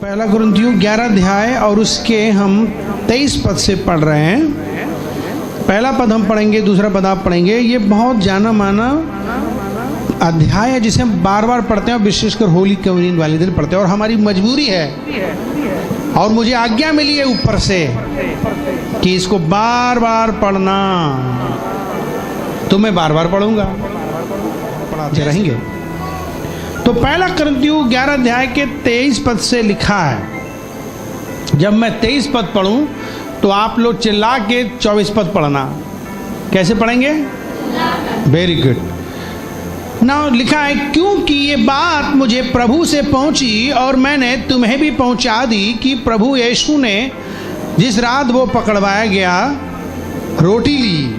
पहला कुरिन्थियों 11 अध्याय और उसके हम 23 पद से पढ़ रहे हैं। पहला पद हम पढ़ेंगे, दूसरा पद आप पढ़ेंगे। ये बहुत जाना माना अध्याय है जिसे हम बार बार पढ़ते हैं और विशेषकर होली कम्युनियन वाले दिन पढ़ते हैं, और हमारी मजबूरी है और मुझे आज्ञा मिली है ऊपर से कि इसको बार बार पढ़ना, तो मैं बार बार पढ़ूंगा, पढ़ाते रहेंगे। तो पहला कुरिन्थियों 11 अध्याय के 23 पद से लिखा है। जब मैं 23 पद पढ़ूं तो आप लोग चिल्ला के 24 पद पढ़ना। कैसे पढ़ेंगे? Very good. नाउ लिखा है, क्योंकि ये बात मुझे प्रभु से पहुंची और मैंने तुम्हें भी पहुंचा दी कि प्रभु यीशु ने जिस रात वो पकड़वाया गया रोटी ली,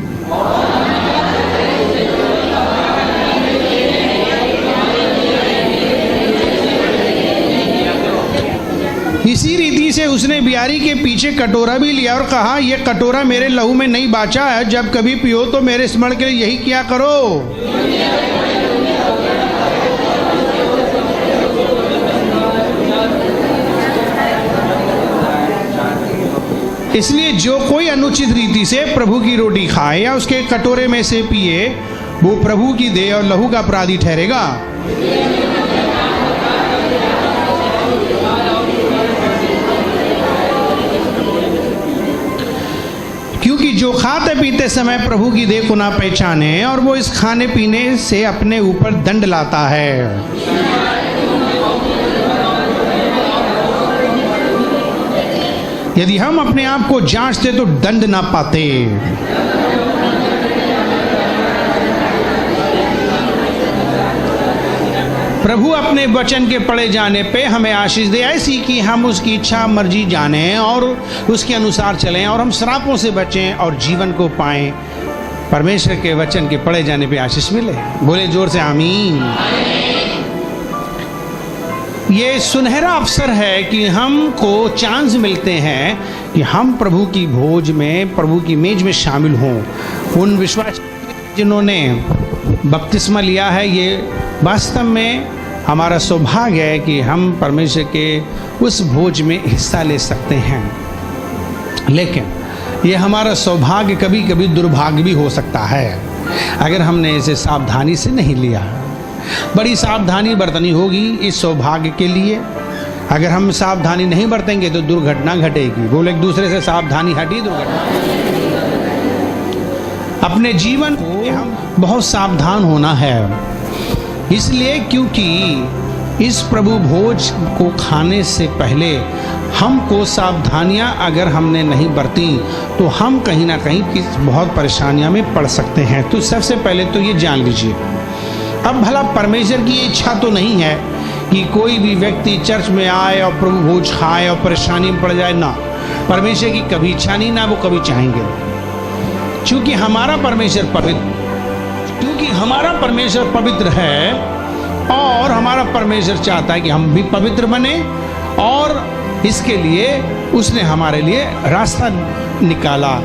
इसी रीति से उसने बियारी के पीछे कटोरा भी लिया और कहा, यह कटोरा मेरे लहू में नहीं बाचा है, जब कभी पियो तो मेरे स्मरण के लिए यही किया करो। इसलिए जो कोई अनुचित रीति से प्रभु की रोटी खाए या उसके कटोरे में से पिए, वो प्रभु की देह और लहू का अपराधी ठहरेगा। क्योंकि जो खाते पीते समय प्रभु की देह को ना पहचाने और वो इस खाने पीने से अपने ऊपर दंड लाता है। यदि हम अपने आप को जांचते तो दंड ना पाते। प्रभु अपने वचन के पढ़े जाने पे हमें आशीष दे ऐसी कि हम उसकी इच्छा मर्जी जानें और उसके अनुसार चलें और हम श्रापों से बचें और जीवन को पाएं। परमेश्वर के वचन के पढ़े जाने पे आशीष मिले। बोले जोर से आमीन। ये सुनहरा अवसर है कि हमको चांस मिलते हैं कि हम प्रभु की भोज में, प्रभु की मेज में शामिल हों। उन विश्वास जिन्होंने बपतिस्मा लिया है, ये वास्तव में हमारा सौभाग्य है कि हम परमेश्वर के उस भोज में हिस्सा ले सकते हैं। लेकिन ये हमारा सौभाग्य कभी कभी दुर्भाग्य भी हो सकता है अगर हमने इसे सावधानी से नहीं लिया। बड़ी सावधानी बरतनी होगी इस सौभाग्य के लिए। अगर हम सावधानी नहीं बरतेंगे तो दुर्घटना घटेगी। बोले एक दूसरे से सावधानी हटी दुर्घटना। अपने जीवन को हम बहुत सावधान होना है, इसलिए क्योंकि इस प्रभु भोज को खाने से पहले हमको सावधानियां अगर हमने नहीं बरती तो हम कहीं ना कहीं बहुत परेशानियां में पड़ सकते हैं। तो सबसे पहले तो ये जान लीजिए, अब भला परमेश्वर की इच्छा तो नहीं है कि कोई भी व्यक्ति चर्च में आए और प्रभु भोज खाए और परेशानी में पड़ जाए। ना, परमेश्वर की कभी इच्छा नहीं, ना वो कभी चाहेंगे। क्योंकि हमारा परमेश्वर पवित्र है और हमारा परमेश्वर चाहता है कि हम भी पवित्र बने, और इसके लिए उसने हमारे लिए रास्ता निकाला।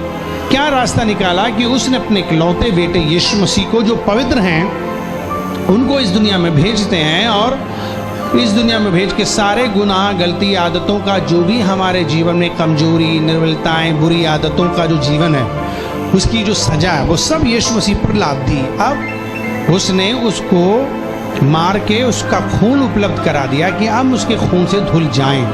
क्या रास्ता निकाला? कि उसने अपने इकलौते बेटे यीशु मसीह को, जो पवित्र हैं, उनको इस दुनिया में भेजते हैं, और इस दुनिया में भेज के सारे गुनाह, गलती, आदतों का जो भी हमारे जीवन में कमजोरी, निर्बलताएं, बुरी आदतों का जो जीवन है, उसकी जो सजा है, वो सब यीशु मसीह पर लाद दी। अब उसने उसको मार के उसका खून उपलब्ध करा दिया कि हम उसके खून से धुल जाएं।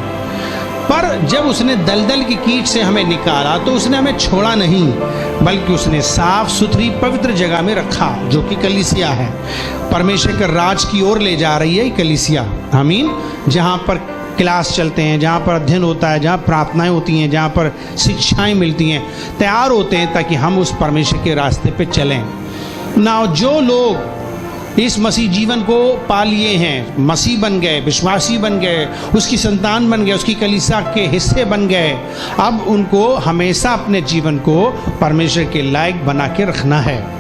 पर जब उसने दलदल की कीच से हमें निकाला तो उसने हमें छोड़ा नहीं, बल्कि उसने साफ सुथरी पवित्र जगह में रखा, जो कि कलीसिया है। परमेश्वर के राज की ओर ले जा रही है कलीसिया। आमीन। जहाँ पर क्लास चलते हैं, जहाँ पर अध्ययन होता है, जहाँ प्रार्थनाएं होती हैं, जहाँ पर शिक्षाएं मिलती हैं, तैयार होते हैं ताकि हम उस परमेश्वर के रास्ते पे चलें। ना जो लोग इस मसीह जीवन को पा लिए हैं, मसीह बन गए, विश्वासी बन गए, उसकी संतान बन गए, उसकी कलीसिया के हिस्से बन गए, अब उनको हमेशा अपने जीवन को परमेश्वर के लायक बना के रखना है।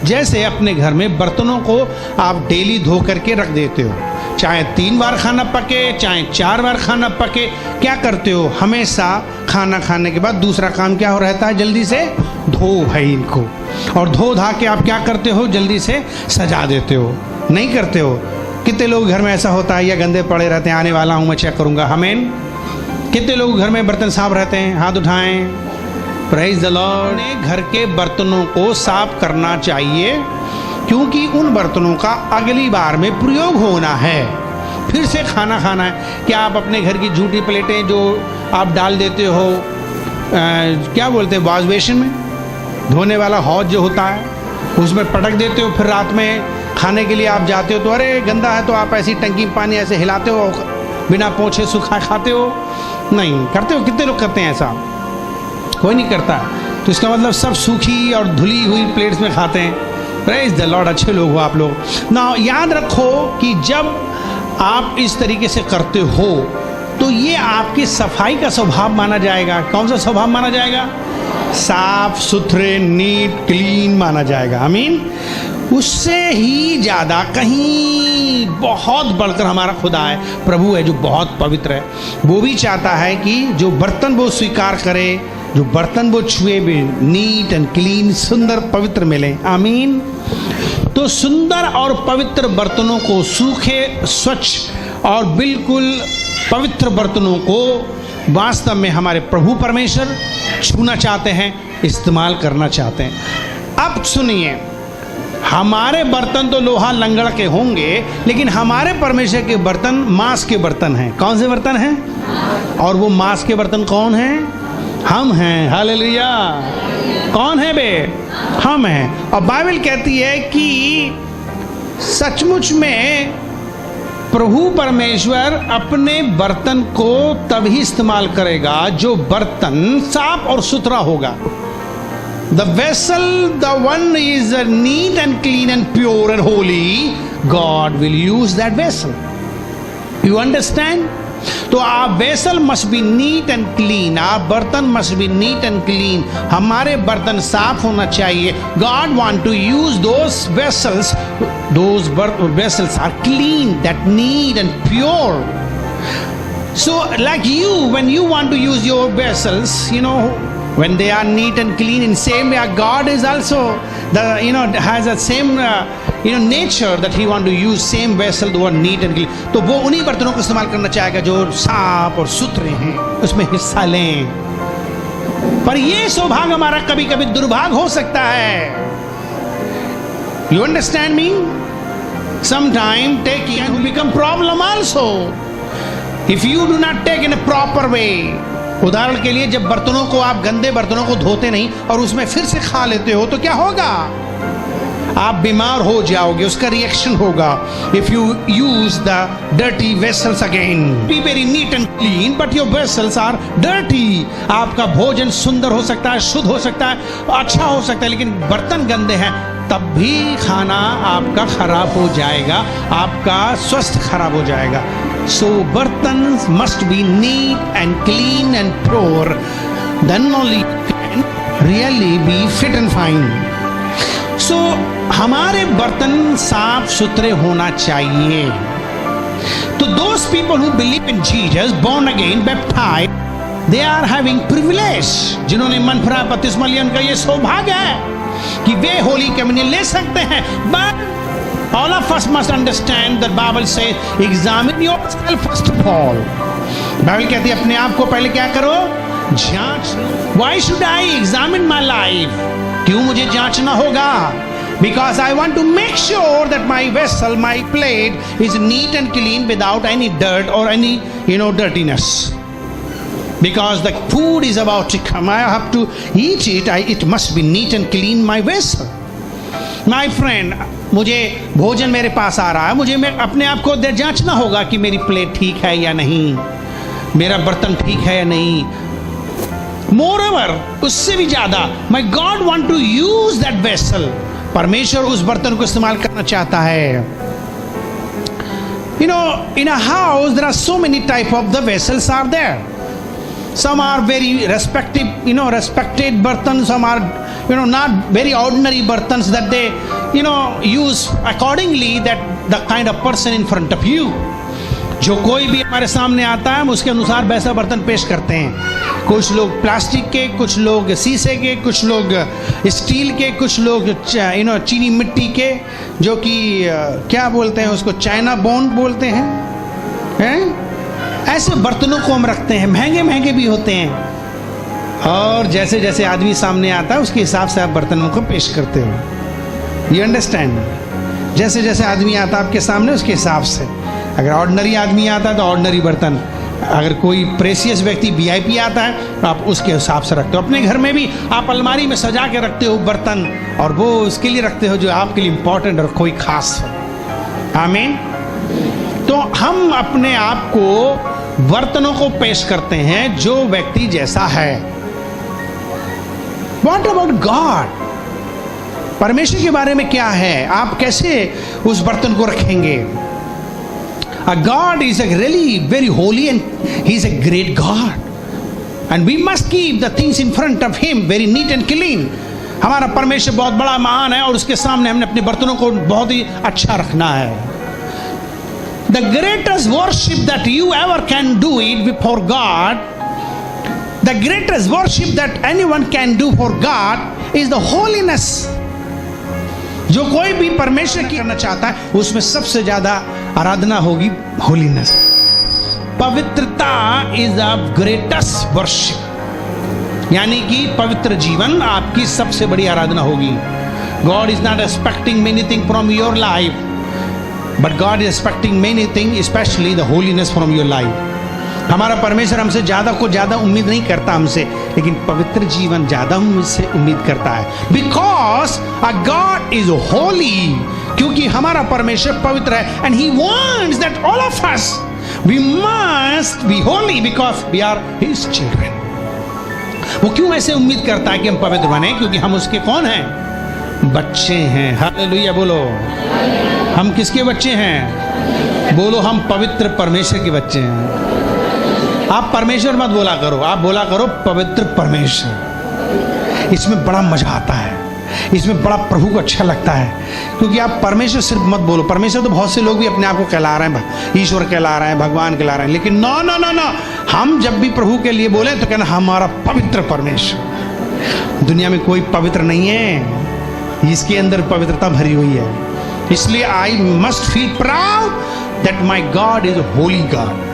जैसे अपने घर में बर्तनों को आप डेली धो करके रख देते हो, चाहे 3 बार खाना पके, चाहे 4 बार खाना पके, क्या करते हो? हमेशा खाना खाने के बाद दूसरा काम क्या हो रहता है? जल्दी से धो भाई इनको, और धो धा के आप क्या करते हो? जल्दी से सजा देते हो। नहीं करते हो? कितने लोग घर में ऐसा होता है, या गंदे पड़े रहते हैं, आने वाला हूँ मैं चेक करूँगा। हमें कितने लोग घर में बर्तन साफ रहते हैं? हाथ उठाएं। Praise the Lord. घर के बर्तनों को साफ करना चाहिए, क्योंकि उन बर्तनों का अगली बार में प्रयोग होना है, फिर से खाना खाना है। क्या आप अपने घर की झूठी प्लेटें जो आप डाल देते हो क्या बोलते हैं वॉश बेसिन में, धोने वाला हौज जो होता है, उसमें पटक देते हो, फिर रात में खाने के लिए आप जाते हो तो अरे गंदा है, तो आप ऐसी टंकी में पानी ऐसे हिलाते हो, बिना पोंछे सूखा खाते हो? नहीं करते हो? कितने लोग करते हैं ऐसा? कोई नहीं करता। तो इसका मतलब सब सूखी और धुली हुई प्लेट्स में खाते हैं। प्रेज द लॉर्ड, अच्छे लोग हो आप लोग ना। याद रखो कि जब आप इस तरीके से करते हो तो ये आपकी सफाई का स्वभाव माना जाएगा। कौन सा स्वभाव माना जाएगा? साफ सुथरे, नीट क्लीन माना जाएगा। आमीन। उससे ही ज्यादा कहीं बहुत बढ़कर हमारा खुदा है, प्रभु है, जो बहुत पवित्र है। वो भी चाहता है कि जो बर्तन वो स्वीकार करे, जो बर्तन वो छुए भी नीट एंड क्लीन, सुंदर पवित्र मिले। आमीन। तो सुंदर और पवित्र बर्तनों को, सूखे स्वच्छ और बिल्कुल पवित्र बर्तनों को वास्तव में हमारे प्रभु परमेश्वर छूना चाहते हैं, इस्तेमाल करना चाहते हैं। अब सुनिए, हमारे बर्तन तो लोहा लंगड़ के होंगे, लेकिन हमारे परमेश्वर के बर्तन मांस के बर्तन हैं। कौन से बर्तन हैं? और वो मांस के बर्तन कौन हैं? हम हैं। हालेलुया। कौन है बे? हम हैं। और बाइबल कहती है कि सचमुच में प्रभु परमेश्वर अपने बर्तन को तभी इस्तेमाल करेगा जो बर्तन साफ और सुथरा होगा। The vessel, the one is neat and clean and pure and holy, God will use that vessel. You understand? तो our vessel must be neat and clean. Our बर्तन must be neat and clean. हमारे बर्तन साफ होना चाहिए। God want to use those vessels. Those vessels are clean, that neat and pure. So like you, when you want to use your vessels, you know, when they are neat and clean, in same way God is also has a same nature that he want to use same vessel, the one neat and clean. तो वो उन्हीं बर्तनों को इस्तेमाल करना चाहेगा जो साफ और सुथरे हैं, उसमें हिस्सा लें। पर ये सौभाग्य हमारा कभी कभी दुर्भाग्य हो सकता है। You understand me? Sometime taking will become problem also if you do not take in a proper way. उदाहरण के लिए, जब बर्तनों को आप गंदे बर्तनों को धोते नहीं और उसमें फिर से खा लेते हो तो क्या होगा? आप बीमार हो जाओगे, उसका रिएक्शन होगा। If you use the dirty vessels again, be very neat and clean but your vessels are dirty. आपका भोजन सुंदर हो सकता है, शुद्ध हो सकता है, अच्छा हो सकता है, लेकिन बर्तन गंदे हैं, तब भी खाना आपका खराब हो जाएगा, आपका स्वास्थ्य खराब हो जाएगा। So burtons must be neat and clean and pure, then only can really be fit and fine. So हमारे बर्तन साफ सुथरे होना चाहिए। तो those people who believe in Jesus, born again, baptized, they are having privilege. जिन्होंने मन फिरा बपतिस्मा लिया, उनका ये सौभाग्य है कि वे होली कम्युनियन ले सकते हैं। But all of us must understand that Bible says, examine yourself first of all. Bible कहती है अपने आप को पहले क्या करो? जांच। Why should I examine my life? क्यों मुझे जांचना होगा? Because I want to make sure that my vessel, my plate is neat and clean without any dirt or any, dirtiness. Because the food is about to come, I have to eat it. It must be neat and clean, my vessel. My friend, मुझे भोजन मेरे पास आ रहा है, मुझे अपने आप को जांचना होगा कि मेरी प्लेट ठीक है या नहीं, मेरा बर्तन ठीक है या नहीं। Moreover, उससे भी ज्यादा, my God want to use that vessel. परमेश्वर उस बर्तन को इस्तेमाल करना चाहता है। In a house there are so many type of the vessels are there. Some are very respected burdens. Some are, not very ordinary burdens that they, use accordingly that the kind of person in front of you. जो कोई भी हमारे सामने आता है हम उसके अनुसार वैसा बर्तन पेश करते हैं। कुछ लोग प्लास्टिक के, कुछ लोग शीशे के, कुछ लोग स्टील के, कुछ लोग चीनी मिट्टी के, जो कि क्या बोलते हैं उसको, चाइना बोन बोलते हैं, ऐसे बर्तनों को हम रखते हैं, महंगे महंगे भी होते हैं, और जैसे जैसे आदमी सामने आता है उसके हिसाब से आप बर्तनों को पेश करते हो। You understand? जैसे जैसे आदमी आता है आपके सामने उसके हिसाब से। अगर ऑर्डिनरी आदमी आता है तो ऑर्डिनरी बर्तन, अगर कोई प्रेशियस व्यक्ति वीआईपी आता है तो आप उसके हिसाब से रखते हो। अपने घर में भी आप अलमारी में सजा के रखते हो बर्तन, और वो उसके लिए रखते हो जो आपके लिए इंपॉर्टेंट और कोई खास हो। आमीन। तो हम अपने आप को बर्तनों को पेश करते हैं जो व्यक्ति जैसा है। What about God? परमेश्वर के बारे में क्या है? आप कैसे उस बर्तन को रखेंगे? God is a really very holy and He is a great God, and we must keep the things in front of Him very neat and clean. हमारा परमेश्वर बहुत बड़ा महान है और उसके सामने हमने अपने बर्तनों को बहुत ही अच्छा रखना है। The greatest worship that you ever can do it before God, the greatest worship that anyone can do for God is the holiness. जो कोई भी परमेश्वर की करना चाहता है उसमें सबसे ज्यादा आराधना होगी होलीनेस। पवित्रता इज द ग्रेटेस्ट वर्शिप, यानी कि पवित्र जीवन आपकी सबसे बड़ी आराधना होगी। God is not expecting many thing from your life, but God is expecting many thing, specially the holiness from your life. हमारा परमेश्वर हमसे ज्यादा को ज्यादा उम्मीद नहीं करता हमसे, लेकिन पवित्र जीवन ज्यादा हमसे उम्मीद करता है। Because a God is holy, क्योंकि हमारा परमेश्वर पवित्र है, and he wants that all of us we must be holy because we are his children. वो क्यों ऐसे उम्मीद करता है कि हम पवित्र बने? क्योंकि हम उसके कौन हैं? बच्चे हैं। हालेलुया बोलो। हम किसके बच्चे हैं? बोलो, हम पवित्र परमेश्वर के बच्चे हैं। आप परमेश्वर मत बोला करो, आप बोला करो पवित्र परमेश्वर। इसमें बड़ा मजा आता है, इसमें बड़ा प्रभु को अच्छा लगता है, क्योंकि आप परमेश्वर सिर्फ मत बोलो। परमेश्वर तो बहुत से लोग भी अपने आप को कहला रहे हैं, ईश्वर कहला रहे हैं, भगवान कहला रहे हैं, लेकिन नो नो नो नो, हम जब भी प्रभु के लिए बोले तो कहना हमारा पवित्र परमेश्वर। दुनिया में कोई पवित्र नहीं है, इसके अंदर पवित्रता भरी हुई है। इसलिए I must feel proud that my God is Holi God.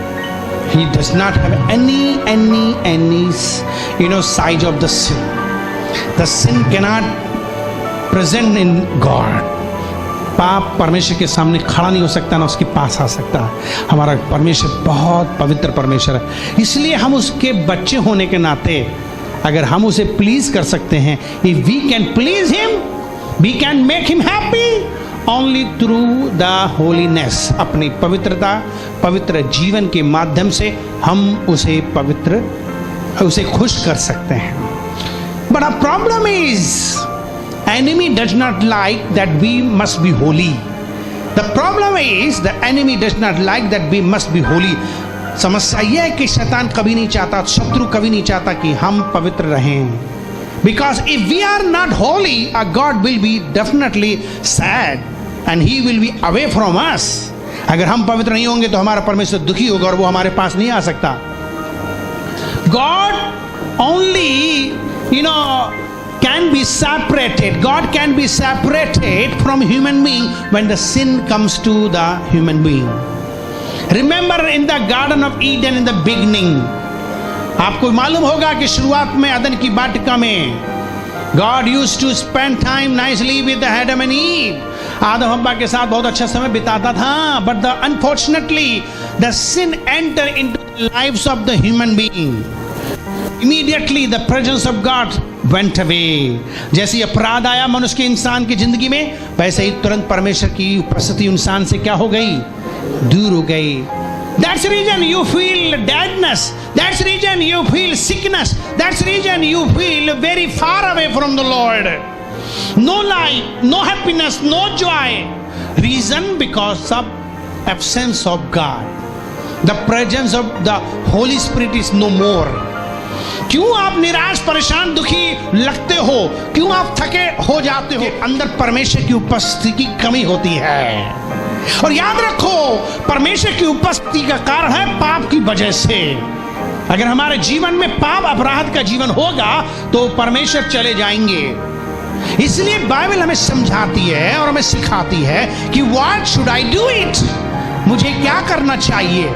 He does not have any size of the sin. The sin cannot present in God. पाप परमेश्वर के सामने खड़ा नहीं हो सकता, ना उसके पास आ सकता। हमारा परमेश्वर बहुत पवित्र परमेश्वर है। इसलिए हम उसके बच्चे होने के नाते अगर हम उसे प्लीज कर सकते हैं, if we can please him, we can make him happy only through the holiness। अपनी पवित्रता, पवित्र जीवन के माध्यम से हम उसे खुश कर सकते हैं। But our problem is enemy does not like that we must be holy. The problem is the enemy does not like that we must be holy. समस्या यह है कि शैतान कभी नहीं चाहता, शत्रु कभी नहीं चाहता कि हम पवित्र रहें। Because if we are not holy, our God will be definitely sad and he will be away from us. अगर हम पवित्र नहीं होंगे तो हमारा परमेश्वर दुखी होगा और वो हमारे पास नहीं आ सकता। God only, can be separated. God can be separated from human being when the sin comes to the human being. Remember in the Garden of Eden in the beginning, आपको मालूम होगा कि शुरुआत में अदन की वाटिका में God used to spend time nicely with Adam and Eve. आदम हव्वा के साथ बहुत अच्छा समय बिताता था, but unfortunately the sin entered into the lives of the human being. Immediately the presence of God went away. जैसे अपराध आया मनुष्य के इंसान की जिंदगी में, वैसे ही तुरंत परमेश्वर की उपस्थिति इंसान से क्या हो गई? दूर हो गई। That's the reason you feel deadness. That's the reason you feel sickness. That's the reason you feel very far away from the Lord. No life, no happiness, no joy. Reason because of absence of God. The presence of the Holy Spirit is no more. क्यों आप निराश, परेशान, दुखी लगते हो? क्यों आप थके हो जाते हो? अंदर परमेश्वर की उपस्थिति की कमी होती है। और याद रखो, परमेश्वर की उपस्थिति का कारण है पाप की वजह से। अगर हमारे जीवन में पाप अपराध का जीवन होगा तो परमेश्वर चले जाएंगे। इसलिए बाइबल हमें समझाती है और हमें सिखाती है कि what should I do it, मुझे क्या करना चाहिए।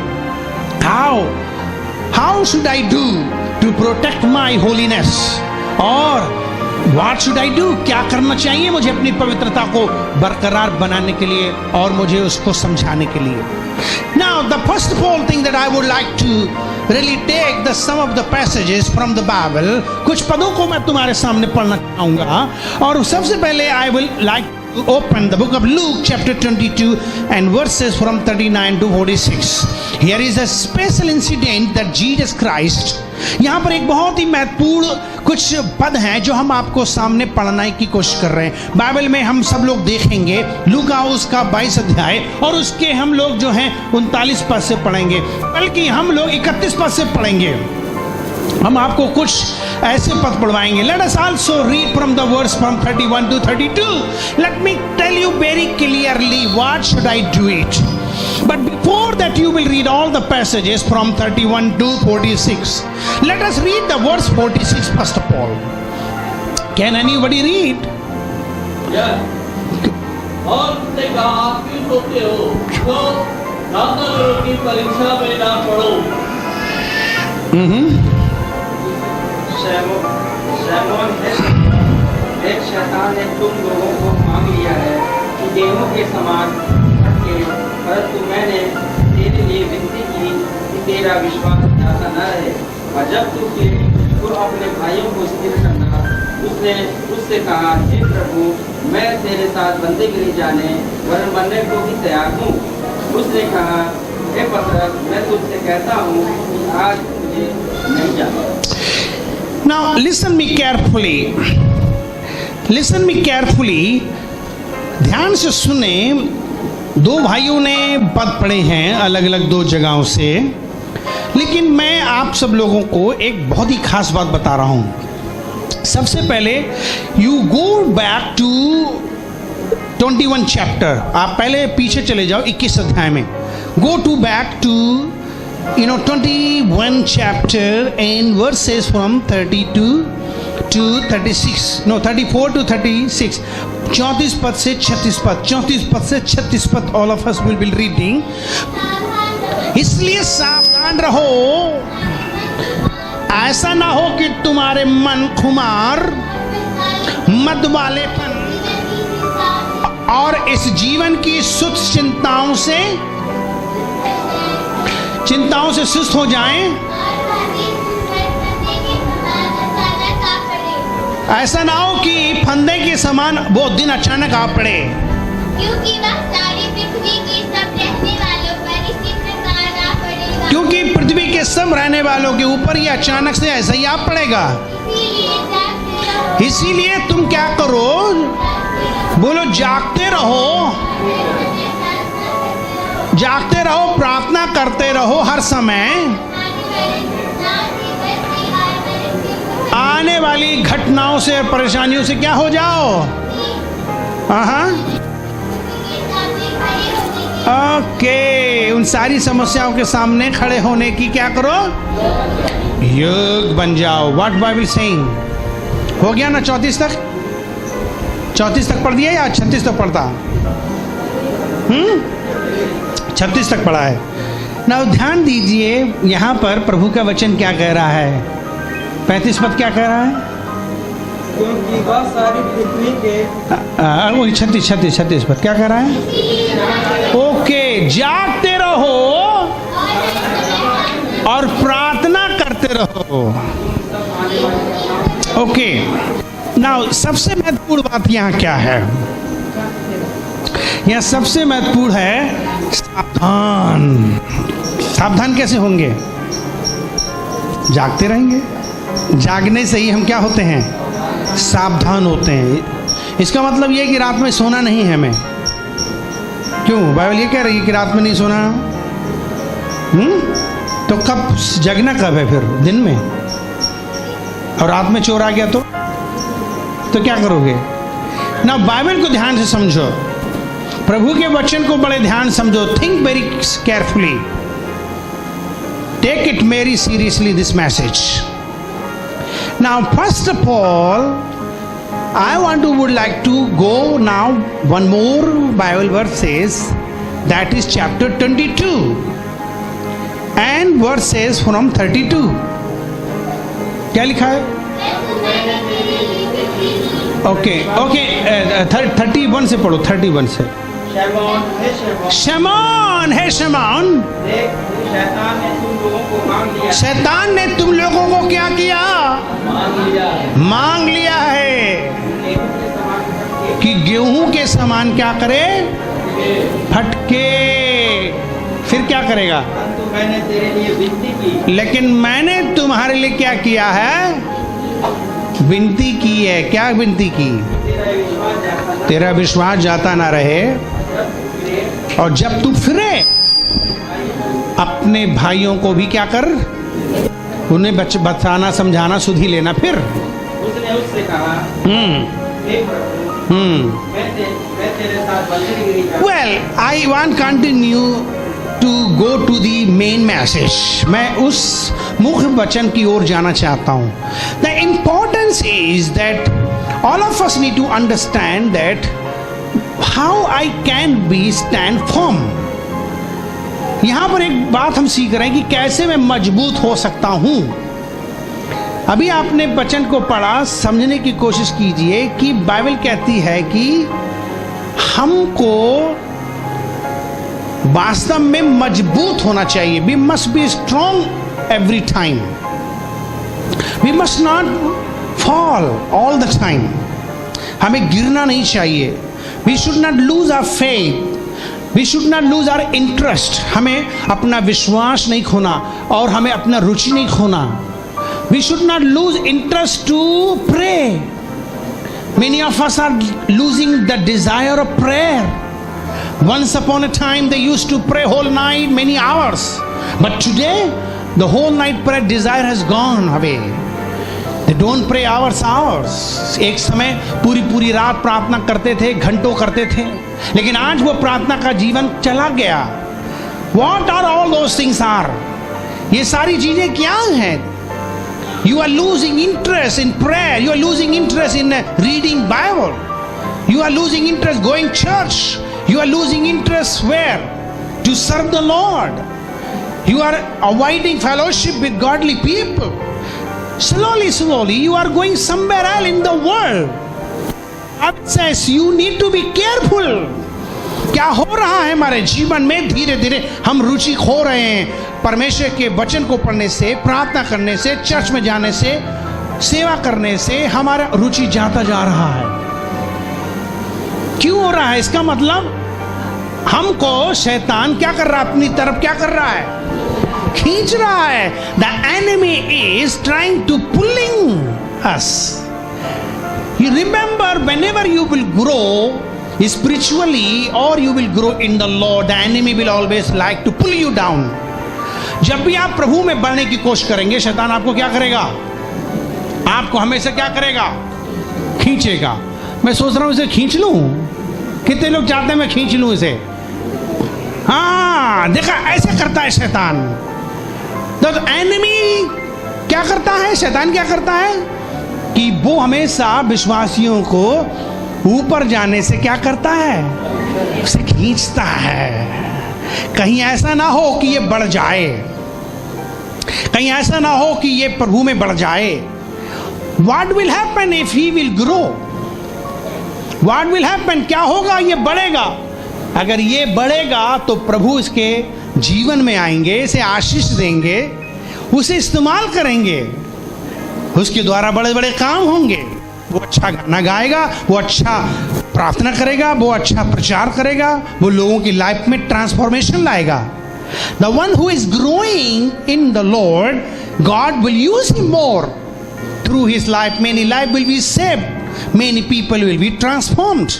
how should I do to protect my holiness? और what should I do? क्या करना चाहिए मुझे अपनी पवित्रता को बरकरार बनाने के लिए और मुझे उसको समझाने के लिए. Now the first of all thing that I would like to really take the some of the passages from the Bible. कुछ पदों को मैं तुम्हारे सामने पढ़ना चाहूँगा और सबसे पहले I will like to open the book of Luke chapter 22 and verses from 39 to 46. Here is a special incident that Jesus Christ. यहाँ पर एक बहुत ही महत्वपूर्ण कुछ पद हैं जो हम आपको सामने पढ़ने की कोशिश कर रहे हैं. बाइबल में हम सब लोग देखेंगे लूका उसका 22 अध्याय और उसके हम लोग जो हैं 39 पद से पढ़ेंगे, बल्कि हम लोग 31 पद से पढ़ेंगे. हम आपको कुछ ऐसे पद पढ़वाएंगे. Let us also read from the verse from 31 to 32. Let me tell you very clearly what should I do it. But before that you will read all the passages from 31 to 46. Let us read the verse 46 first of all. Can anybody read? Yeah. और उसने कहा आप क्यों सोते हो तो दातारों की परीक्षा में ना पड़ो. शैतान एक शैतान ने तुम लोगों को मांग लिया है कि गेहूं के समान फटके, परंतु मैंने तेरे लिए विनती की कि तेरा विश्वास ज्यादा न रहे और जब तू फिरे तो अपने भाइयों को स्थिर करना. उसने उससे कहा हे प्रभु मैं तेरे साथ बंदीगिरी जाने वरन मरने को भी तैयार हूँ. उसने कहा हे पतरस मैं तुझसे कहता हूँ कि आज मुझे नहीं जाना. Now listen me carefully. Listen me carefully. ध्यान से सुने. दो भाइयों ने पद पढ़े हैं अलग अलग दो जगहों से, लेकिन मैं आप सब लोगों को एक बहुत ही खास बात बता रहा हूं. सबसे पहले you go back to 21 chapter. आप पहले पीछे चले जाओ 21 अध्याय में. Go to back to 21 chapter and verses from 32 to 36. No, 34 to 36. 34 पद से 36 पद. 34 पद से 36 पद. All of us will be reading. इसलिए सावधान रहो, ऐसा ना हो कि तुम्हारे मन खुमार, मद वालेपन और इस जीवन की सुस्त चिंताओं से सुस्त हो जाएं. ऐसा ना हो कि फंदे के समान वो दिन अचानक आ पड़े, क्योंकि वह सारी पृथ्वी की सब रहने वालों पर इसी प्रकार आ पड़ेगा. क्योंकि पृथ्वी के सब रहने वालों के ऊपर ये अचानक से ऐसा ही आ पड़ेगा. इसीलिए तुम क्या करो, बोलो जागते रहो, जागते रहो, प्रार्थना करते रहो हर समय. आने वाली घटनाओं से परेशानियों से क्या हो जाओ. ओके. उन सारी समस्याओं के सामने खड़े होने की क्या करो, योग बन जाओ. What Bible saying. हो गया ना 34 तक. 34 तक पढ़ दिया या 36 तक पढ़ता. 36 तक पढ़ा है ना. ध्यान दीजिए यहाँ पर प्रभु का वचन क्या कह रहा है. 35 पद क्या कह रहा है. क्योंकि वह सारी पृथ्वी के वही 36 पद क्या कह रहा है. ओके. जागते रहो और प्रार्थना करते रहो. ओके. नाउ सबसे महत्वपूर्ण बात यहाँ क्या है. यहाँ सबसे महत्वपूर्ण है सावधान. सावधान कैसे होंगे. जागते रहेंगे. जागने से ही हम क्या होते हैं, सावधान होते हैं. इसका मतलब ये कि रात में सोना नहीं है हमें. क्यों बाइबल ये कह रही है कि रात में नहीं सोना. तो कब जगना कब है फिर. दिन में. और रात में चोर आ गया तो क्या करोगे ना. बाइबल को ध्यान से समझो, प्रभु के वचन को बड़े ध्यान समझो. Think very carefully. Take it very seriously this message. Now first of all I would like to go now one more Bible verses, that is chapter 22. And verse says from 32, क्या लिखा है? ओके ओके 31 से पढ़ो, 31 से। शैमोन हे शैमोन, शमौन है शमौन, देख शैतान ने तुम लोगों को मांग लिया, शैतान ने तुम लोगों को क्या किया? मांग लिया है गेहूं के समान फटके, कि गेहूं के समान क्या करे? फटके। फिर क्या करेगा? परंतु मैंने तेरे लिए विनती की, लेकिन मैंने तुम्हारे लिए क्या किया है? विनती की है। क्या विनती की? तेरा विश्वास जाता न तेरा विश्वास जाता ना रहे, जब तू फिरे, और जब तू फिरे अपने भाइयों को भी क्या कर? उन्हें बताना, समझाना, सुधी लेना। फिर उसने उससे कहा, हे प्रभु, मैं तेरे साथ बंदरगिरी कर, well I want continue to go to the main message. मैं उस मुख्य वचन की ओर जाना चाहता हूं। The importance is that all of us need to understand that how I can be stand firm. यहां पर एक बात हम सीख रहे हैं कि कैसे मैं मजबूत हो सकता हूं। अभी आपने वचन को पढ़ा, समझने की कोशिश कीजिए कि बाइबल कहती है कि हमको वास्तव में मजबूत होना चाहिए। We must be strong every time, we must not fall all the time. हमें गिरना नहीं चाहिए। We should not lose our faith, we should not lose our interest. हमें अपना विश्वास नहीं खोना और हमें अपना रुचि नहीं खोना। We should not lose interest to pray. Many of us are losing the desire of prayer. Once upon a time they used to pray whole night, many hours, but today the whole night prayer desire has gone away. They don't pray hours. एक समय पूरी रात प्रार्थना करते थे, घंटों करते थे, लेकिन आज वो प्रार्थना का जीवन चला गया। What are all those things are? ये सारी चीजें क्या हैं? You are losing interest in prayer. You are losing interest in reading Bible. You are losing interest going church. You are losing interest where? To serve the Lord. You are avoiding fellowship with godly people. Slowly, you are going somewhere else in the world. God says you need to be careful. क्या हो रहा है हमारे जीवन में? धीरे धीरे हम रुचि खो रहे हैं। परमेश्वर के वचन को पढ़ने से, प्रार्थना करने से, चर्च में जाने से, सेवा करने से हमारा रुचि जाता जा रहा है। क्यों हो रहा है? इसका मतलब हमको शैतान क्या कर रहा है? अपनी तरफ क्या कर रहा है? खींच रहा है। The enemy is trying to pulling us. You remember, whenever you will grow spiritually or you will grow in the Lord, the enemy will always like to pull you down. जब भी आप प्रभु में बढ़ने की कोशिश करेंगे, शैतान आपको क्या करेगा? आपको हमेशा क्या करेगा? खींचेगा। मैं सोच रहा हूं इसे खींच लूं। कितने लोग चाहते हैं मैं खींच लूं इसे? हाँ, देखा, ऐसे करता है शैतान। तो एनिमी क्या करता है? शैतान क्या करता है कि वो हमेशा विश्वासियों को ऊपर जाने से क्या करता है? उसे खींचता है। कहीं ऐसा ना हो कि ये बढ़ जाए, कहीं ऐसा ना हो कि ये प्रभु में बढ़ जाए। What will happen if he will grow? What will happen? क्या होगा? ये बढ़ेगा। अगर ये बढ़ेगा तो प्रभु इसके जीवन में आएंगे, इसे आशीष देंगे, उसे इस्तेमाल करेंगे, उसके द्वारा बड़े बड़े काम होंगे। वो अच्छा गाना गाएगा, वो अच्छा प्रार्थना करेगा, वो अच्छा प्रचार करेगा, वो लोगों की लाइफ में ट्रांसफॉर्मेशन लाएगा। The one who is growing in the Lord, God will use him more through his life. Many life will be saved, many people will be transformed.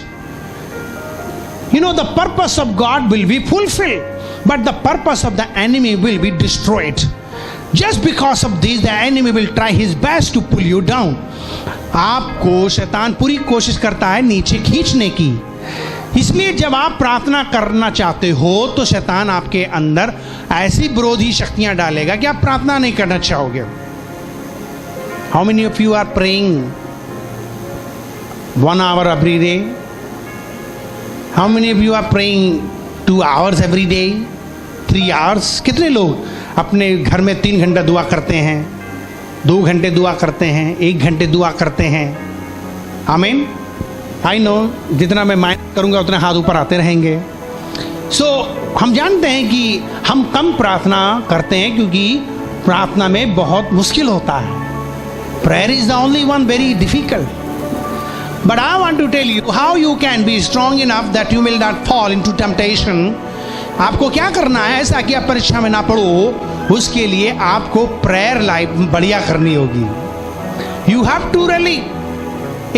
You know, the purpose of God will be fulfilled, but the purpose of the enemy will be destroyed. Just because of this, the enemy will try his best to pull you down. आपको शैतान पूरी कोशिश करता है नीचे खींचने की। इसलिए जब आप प्रार्थना करना चाहते हो तो शैतान आपके अंदर ऐसी विरोधी शक्तियां डालेगा कि आप प्रार्थना नहीं करना चाहोगे। How many of you are praying 1 hour every day? How many of you are praying 2 hours every day? 3 hours? कितने लोग अपने घर में 3 घंटा दुआ करते हैं, 2 घंटे दुआ करते हैं, 1 घंटे दुआ करते हैं। आमीन। आई नो जितना मैं माइंड करूँगा उतना हाथ ऊपर आते रहेंगे। सो हम जानते हैं कि हम कम प्रार्थना करते हैं क्योंकि प्रार्थना में बहुत मुश्किल होता है। Prayer is the only one very difficult. But I want to tell you how you can be strong enough that you will not fall into temptation. आपको क्या करना है ऐसा कि आप परीक्षा में ना पड़ो, उसके लिए आपको प्रेयर लाइफ बढ़िया करनी होगी। You have to really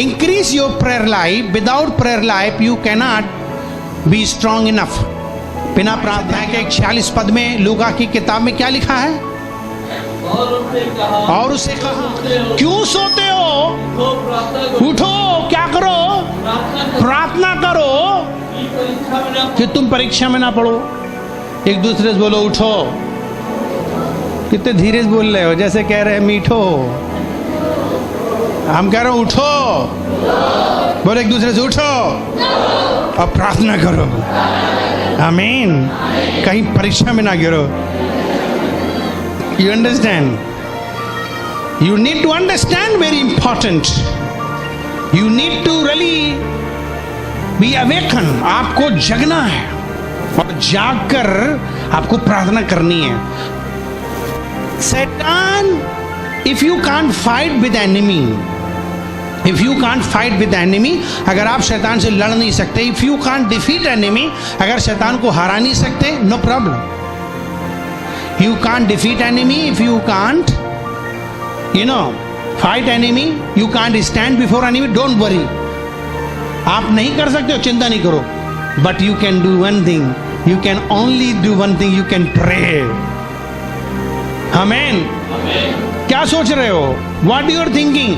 increase your prayer life. Without prayer life you cannot be strong enough. बिना प्रार्थना के 46 पद में लूका की किताब में क्या लिखा है? और उससे कहा क्यों सोते हो, उठो, क्या करो? प्रार्थना करो कि तुम परीक्षा में ना पड़ो। एक दूसरे से बोलो उठो। कितने धीरे से बोल रहे हो, जैसे कह रहे हैं मीठो। हम कह रहे हो उठो। बोलो एक दूसरे से उठो और प्रार्थना करो। आमीन। कहीं परीक्षा में ना गिरो। You understand? You need to understand, very important. You need to really be awakened. आपको जगना है और जागकर आपको प्रार्थना करनी है। Satan, if you can't fight with enemy, if you can't fight with enemy, अगर आप शैतान से लड़ नहीं सकते, if you can't defeat enemy, अगर शैतान को हरा नहीं सकते, no problem. You can't defeat enemy if you can't, fight enemy. You can't stand before enemy. Don't worry. आप नहीं कर सकते हो, चिंता नहीं करो. But you can do one thing. You can only do one thing. You can pray. Amen. क्या सोच रहे हो? What you are thinking?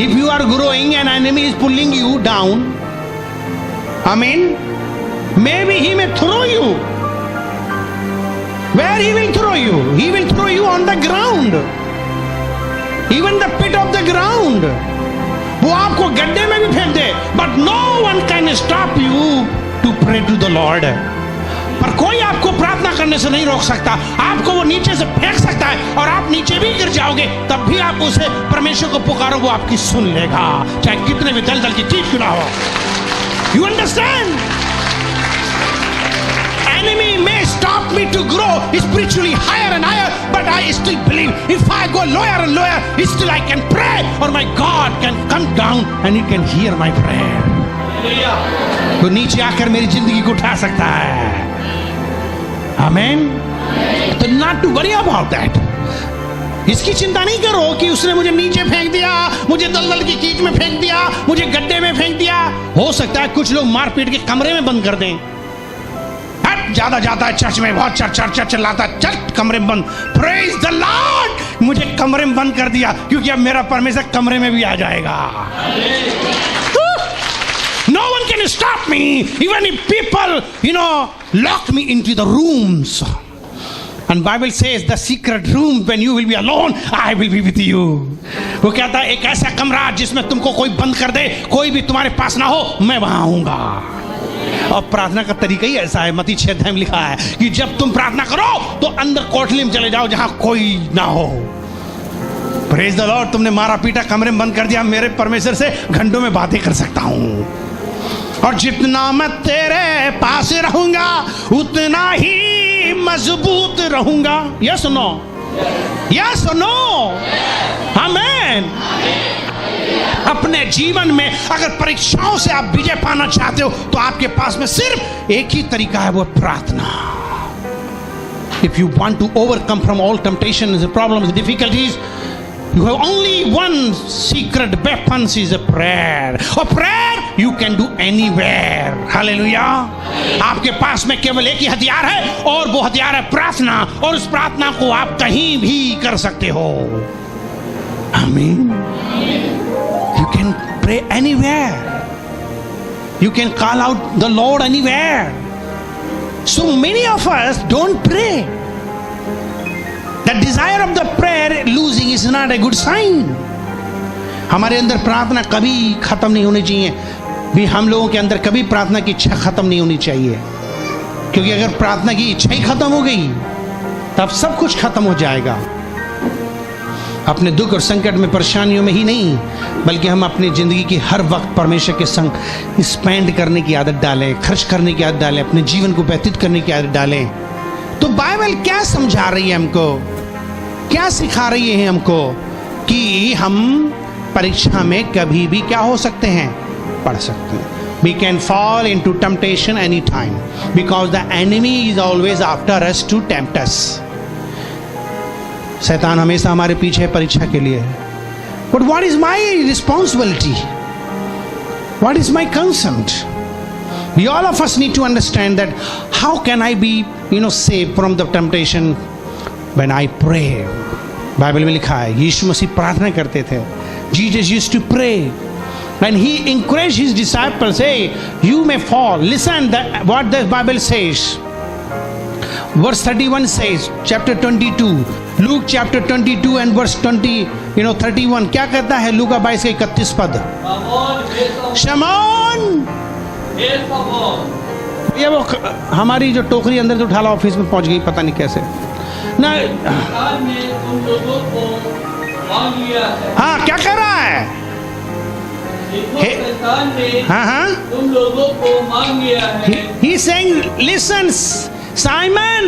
If you are growing and enemy is pulling you down, amen. Maybe he may throw you. Where he will throw you? He will throw you on the ground. Even the pit of the ground. वो आपको गड्ढे में भी फेंक दे, but no one can stop you to pray to the Lord. पर कोई आपको प्रार्थना करने से नहीं रोक सकता। आपको वो नीचे से फेंक सकता है और आप नीचे भी गिर जाओगे, तब भी आप उसे परमेश्वर को पुकारो, वो आपकी सुन लेगा, चाहे कितने भी दलदल की चीज क्यों ना हो। You understand? Enemy may stop me to grow spiritually higher and higher, but I still believe if I go lower and lower, still I can pray, or my God can come down and He can hear my prayer. तो नीचे आकर मेरी जिंदगी को उठा सकता है। आमेन। तो not to worry about that. इसकी चिंता नहीं करो कि उसने मुझे नीचे फेंक दिया, मुझे दलदल की कीच में फेंक दिया, मुझे गड्ढे में फेंक दिया। हो सकता है कुछ लोग मारपीट के कमरे में बंद कर दें। ज्यादा जाता है चर्च में, बहुत चर्च चिल्लाता है, चर्च कमरे में बंद। प्रेज द लॉर्ड, मुझे कमरे में बंद कर दिया क्योंकि अब मेरा परमेश्वर कमरे में भी आ जाएगा। No one can stop me, even if people, lock me into the rooms. And Bible says the secret room, when you will be alone, I will be with you. वो कहता है एक ऐसा कमरा जिसमें तुमको कोई बंद कर दे, कोई भी तुम्हारे पास ना हो, मैं वहां आऊंगा। और प्रार्थना का तरीका ही ऐसा है। मत्ती 6 में लिखा है कि जब तुम प्रार्थना करो तो अंदर कोठरी में चले जाओ जहां कोई ना हो। Praise the Lord. तुमने मारा पीटा कमरे में बंद कर दिया, मेरे परमेश्वर से घंटों में बातें कर सकता हूं। और जितना मैं तेरे पास रहूंगा उतना ही मजबूत रहूंगा। Yes no? Yes no? Amen. अपने जीवन में अगर परीक्षाओं से आप विजय पाना चाहते हो तो आपके पास में सिर्फ एक ही तरीका है, वो प्रार्थना। If you want to overcome from all temptations, problems, difficulties, you have only one secret weapon, is a prayer. और prayer you can do anywhere. Hallelujah. आपके पास में केवल एक ही हथियार है और वो हथियार है प्रार्थना, और उस प्रार्थना को आप कहीं भी कर सकते हो। आमीन। You can pray anywhere. You can call out the Lord anywhere. So many of us don't pray. The desire of the prayer losing is not a good sign. हमारे अंदर प्रार्थना कभी खत्म नहीं होनी चाहिए। भी हम लोगों के अंदर कभी प्रार्थना की इच्छा खत्म नहीं होनी चाहिए, क्योंकि अगर प्रार्थना की इच्छा ही खत्म हो गई तब सब कुछ खत्म हो जाएगा। अपने दुख और संकट में, परेशानियों में ही नहीं, बल्कि हम अपनी जिंदगी की हर वक्त परमेश्वर के संग स्पेंड करने की आदत डालें, खर्च करने की आदत डालें, अपने जीवन को व्यतीत करने की आदत डालें। तो बाइबल क्या समझा रही है हमको, क्या सिखा रही है हमको? कि हम परीक्षा में कभी भी क्या हो सकते हैं, पड़ सकते हैं। We can fall into temptation any time because the enemy is always after us to tempt us. शैतान हमेशा हमारे पीछे है परीक्षा के लिए। But what is my responsibility? What is my concern? We all of us need to understand that how can I be, saved from the temptation when I pray. Bible में लिखा है यीशु मसीह प्रार्थना करते थे। Jesus used to pray. And he encouraged his disciples, hey, you may fall. Listen what the Bible says. Verse 31 says, chapter 22, Luke chapter 22 and verse 31, क्या कहता है लूका 22 के 31 पद? शमौन, ये वो हमारी जो टोकरी अंदर जो ढाला ऑफिस में पहुंच गई, पता नहीं कैसे ना। हाँ, क्या कर रहा है? हाँ, तुम लोगों को मांग लिया है। He is saying, listen, Simon,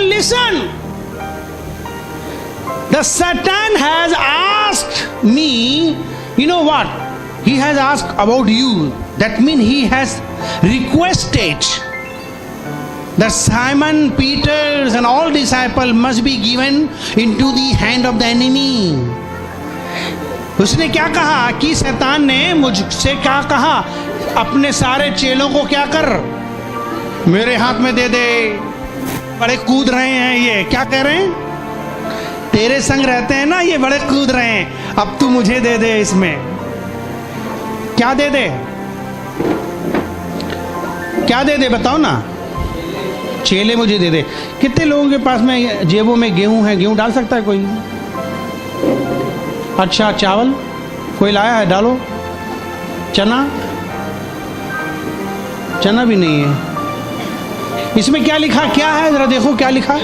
listen. The Satan has asked me, you know what? He has asked about you. That means he has requested that Simon, Peter, and all disciples must be given into the hand of the enemy. उसने क्या कहा कि शैतान ने मुझसे क्या कहा, अपने सारे चेलों को क्या कर, मेरे हाथ में दे दे। बड़े कूद रहे हैं ये, क्या कह रहे हैं? तेरे संग रहते हैं ना ये, बड़े कूद रहे हैं, अब तू मुझे दे दे। इसमें क्या दे दे, क्या दे दे बताओ ना। चेले मुझे दे दे। कितने लोगों के पास में जेबों में गेहूं है? गेहूं डाल सकता है कोई? अच्छा, चावल कोई लाया है? डालो। चना भी नहीं है। इसमें क्या लिखा, क्या है जरा देखो क्या लिखा है?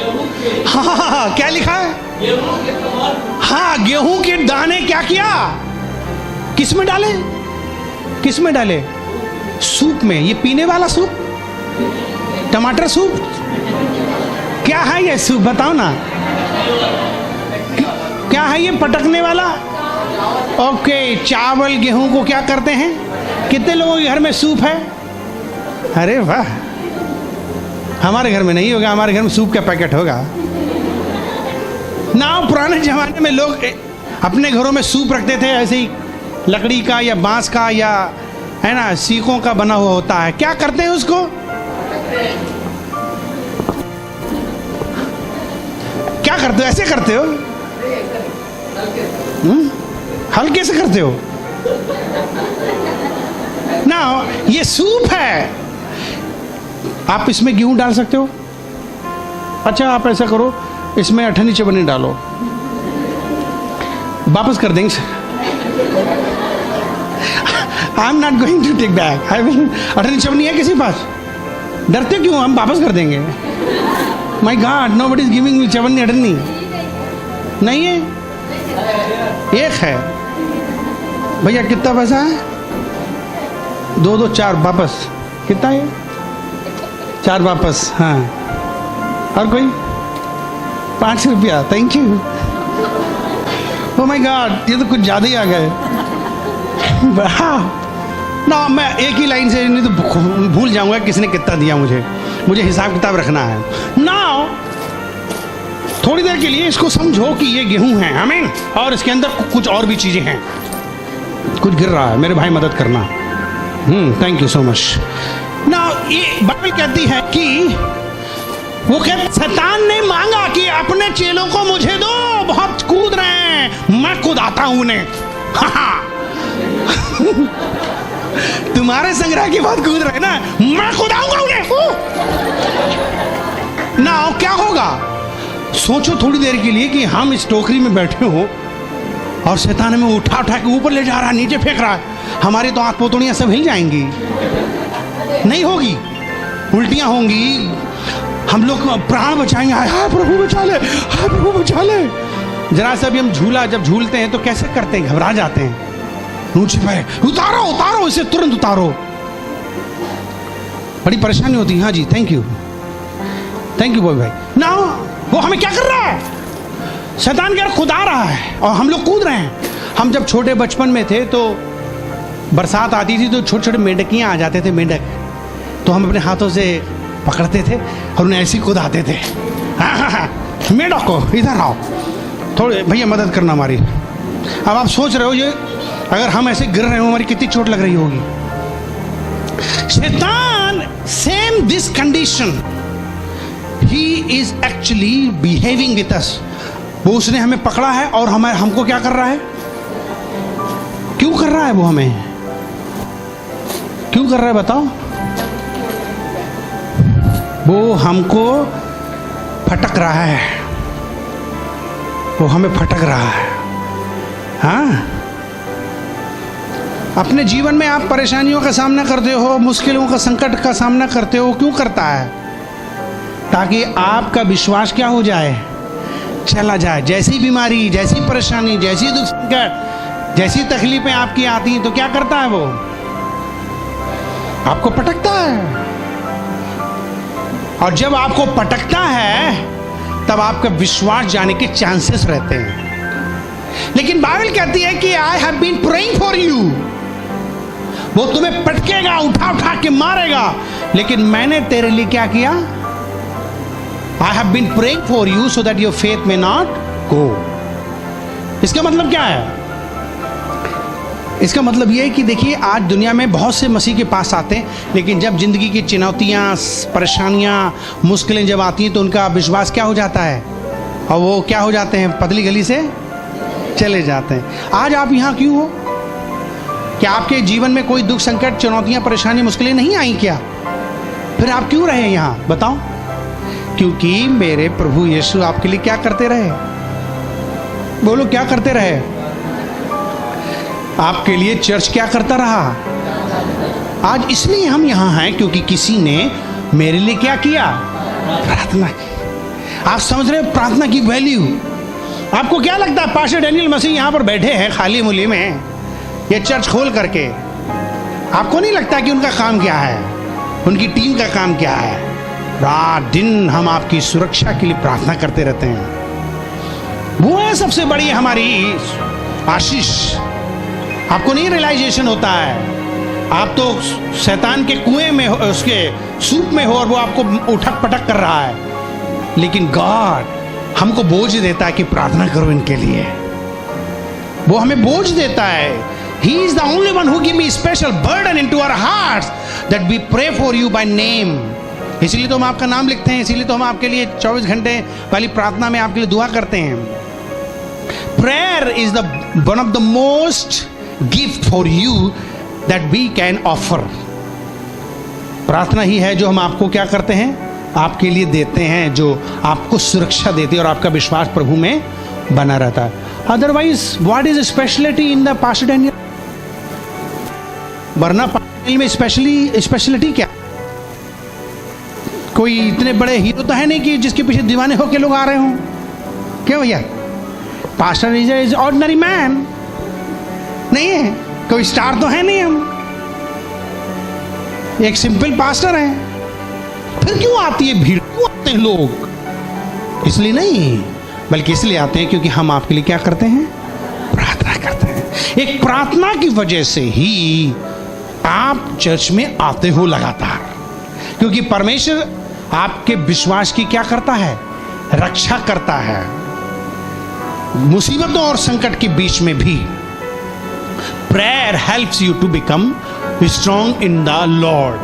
हाँ, क्या लिखा है? हाँ, गेहूं के दाने क्या किया, किस में डाले? किस में डाले? सूप में। ये पीने वाला सूप, टमाटर सूप, क्या है ये सूप बताओ ना, क्या है ये पटकने वाला? ओके, चावल गेहूं को क्या करते हैं? कितने लोगों के घर में सूप है? अरे वाह, हमारे घर में नहीं होगा, हमारे घर में सूप का पैकेट होगा ना। पुराने जमाने में लोग अपने घरों में सूप रखते थे, ऐसे ही लकड़ी का या बांस का या है ना, सीकों का बना हुआ होता है। क्या करते हैं उसको? क्या करते हो? ऐसे करते हो? हल्के से करते हो ना। ये सूप है, आप इसमें गेहूं डाल सकते हो। अच्छा, आप ऐसा करो, इसमें अठनी चवन्नी डालो, वापस कर देंगे sir. I am not going to take back. I will. अठनी चवन्नी है किसी पास? डरते क्यों? हम वापस कर देंगे। My God, nobody is giving me चवन्नी अठनी। नहीं है, एक है भैया। कितना पैसा है? 2 2 4 वापस। कितना है? 4 वापस। हाँ, और कोई? 5 रुपया। Thank you. Oh my God, ये तो कुछ ज़्यादा ही आ गए। ना, मैं एक ही लाइन से नहीं तो भूल जाऊंगा किसने कितना दिया मुझे हिसाब किताब रखना है ना। थोड़ी देर के लिए इसको समझो कि ये गेहूं है, आमीन, और इसके अंदर कुछ और भी चीजें हैं। कुछ गिर रहा है, मेरे भाई मदद करना। Thank you so much. ना, ये बाइबल कहती है कि वो कहते शैतान ने मांगा कि अपने चेलों को मुझे दो, बहुत कूद रहे हैं, मैं खुद आता हूं उन्हें। तुम्हारे संग्रह की बहुत कूद रहे ना, मैं खुद आऊंगा उन्हें। ना, क्या होगा? सोचो थोड़ी देर के लिए कि हम इस टोकरी में बैठे हो और शैतान हमें उठा उठा के ऊपर ले जा रहा है, नीचे फेंक रहा है। हमारी तो आंख पोतड़ियां सब हिल जाएंगी। नहीं होगी, उल्टियां होंगी, हम लोग प्राण बचाएंगे, हाय प्रभु बचा ले, हाय प्रभु बचा ले। जरा सा भी हम झूला जब झूलते हैं तो कैसे करते हैं, घबरा जाते हैं, ऊंचे पे उतारो उतारो, इसे तुरंत उतारो, बड़ी परेशानी होती है। हाँ जी, थैंक यू बॉय भाई ना। वो हमें क्या कर रहा है, शैतान क्या कूदा रहा है और हम लोग कूद रहे हैं। हम जब छोटे बचपन में थे तो बरसात आती थी तो छोटे छोटे मेंढकियां आ जाते थे, मेंढक, तो हम अपने हाथों से पकड़ते थे और उन्हें ऐसे कूदाते थे। मेंढक को इधर आओ, थोड़े भैया मदद करना हमारी। अब आप सोच रहे हो ये अगर हम ऐसे गिर रहे हो हमारी कितनी चोट लग रही होगी। शैतान same this condition, he is actually behaving with us. वो उसने हमें पकड़ा है और हमको क्या कर रहा है, क्यों कर रहा है वो, हमें क्यों कर रहा है बताओ। वो हमको फटक रहा है, वो हमें फटक रहा है। हाँ, अपने जीवन में आप परेशानियों का सामना करते हो, मुश्किलों का, संकट का सामना करते हो, क्यों करता है, ताकि आपका विश्वास क्या हो जाए, चला जाए। जैसी बीमारी, जैसी परेशानी, जैसी दुख संकट, जैसी तकलीफें आपकी आती हैं तो क्या करता है वो, आपको पटकता है। और जब आपको पटकता है तब आपका विश्वास जाने के चांसेस रहते हैं। लेकिन बाइबल कहती है कि I have been praying for you. वो तुम्हें पटकेगा, उठा उठा के मारेगा, लेकिन मैंने तेरे लिए क्या किया, I have been praying for you so that your faith may not go. इसका मतलब क्या है, इसका मतलब यह है कि देखिए आज दुनिया में बहुत से मसीह के पास आते हैं, लेकिन जब जिंदगी की चुनौतियां, परेशानियां, मुश्किलें जब आती हैं तो उनका विश्वास क्या हो जाता है और वो क्या हो जाते हैं, पतली गली से चले जाते हैं। आज आप यहाँ क्यों हो, क्या आपके जीवन में कोई दुख संकट, चुनौतियां, परेशानी, मुश्किलें नहीं आई क्या, फिर आप क्यों रहे यहाँ बताओ। क्योंकि मेरे प्रभु यीशु आपके लिए क्या करते रहे, बोलो क्या करते रहे, आपके लिए चर्च क्या करता रहा। आज इसलिए हम यहाँ हैं क्योंकि किसी ने मेरे लिए क्या किया, प्रार्थना की। आप समझ रहे हो प्रार्थना की वैल्यू। आपको क्या लगता है पास्टर डैनियल मसीह यहाँ पर बैठे हैं खाली मुली में, ये चर्च खोल करके, आपको नहीं लगता कि उनका काम क्या है, उनकी टीम का काम क्या है। रात दिन हम आपकी सुरक्षा के लिए प्रार्थना करते रहते हैं। वो है सबसे बड़ी हमारी आशीष। आपको नहीं रियलाइजेशन होता है, आप तो शैतान के कुएं में हो, उसके सूप में हो और वो आपको उठक पटक कर रहा है। लेकिन गॉड हमको बोझ देता है कि प्रार्थना करो इनके लिए, वो हमें बोझ देता है। He is the only one who give me special burden into our hearts that we pray for you by name. इसीलिए तो हम आपका नाम लिखते हैं, इसीलिए तो हम आपके लिए 24 घंटे वाली प्रार्थना में आपके लिए दुआ करते हैं। Prayer is the one of the most gift for you that we can offer. प्रार्थना ही है जो हम आपको क्या करते हैं, आपके लिए देते हैं, जो आपको सुरक्षा देती है और आपका विश्वास प्रभु में बना रहता है। Otherwise what is speciality in the pastor Daniel, वरना पास्टर में स्पेशलिटी क्या, कोई इतने बड़े हीरो तो है नहीं कि जिसके पीछे दीवाने होके लोग आ रहे हों, क्यों भैया। पास्टर इज ऑर्डिनरी मैन, नहीं है, कोई स्टार तो है नहीं, हम एक सिंपल पास्टर हैं। फिर क्यों आती है भीड़, क्यों आते हैं लोग, इसलिए नहीं बल्कि इसलिए आते हैं क्योंकि हम आपके लिए क्या करते हैं, प्रार्थना करते हैं। एक प्रार्थना की वजह से ही आप चर्च में आते हो लगातार, क्योंकि परमेश्वर आपके विश्वास की क्या करता है, रक्षा करता है। मुसीबतों और संकट के बीच में भी prayer helps you to become strong in the Lord.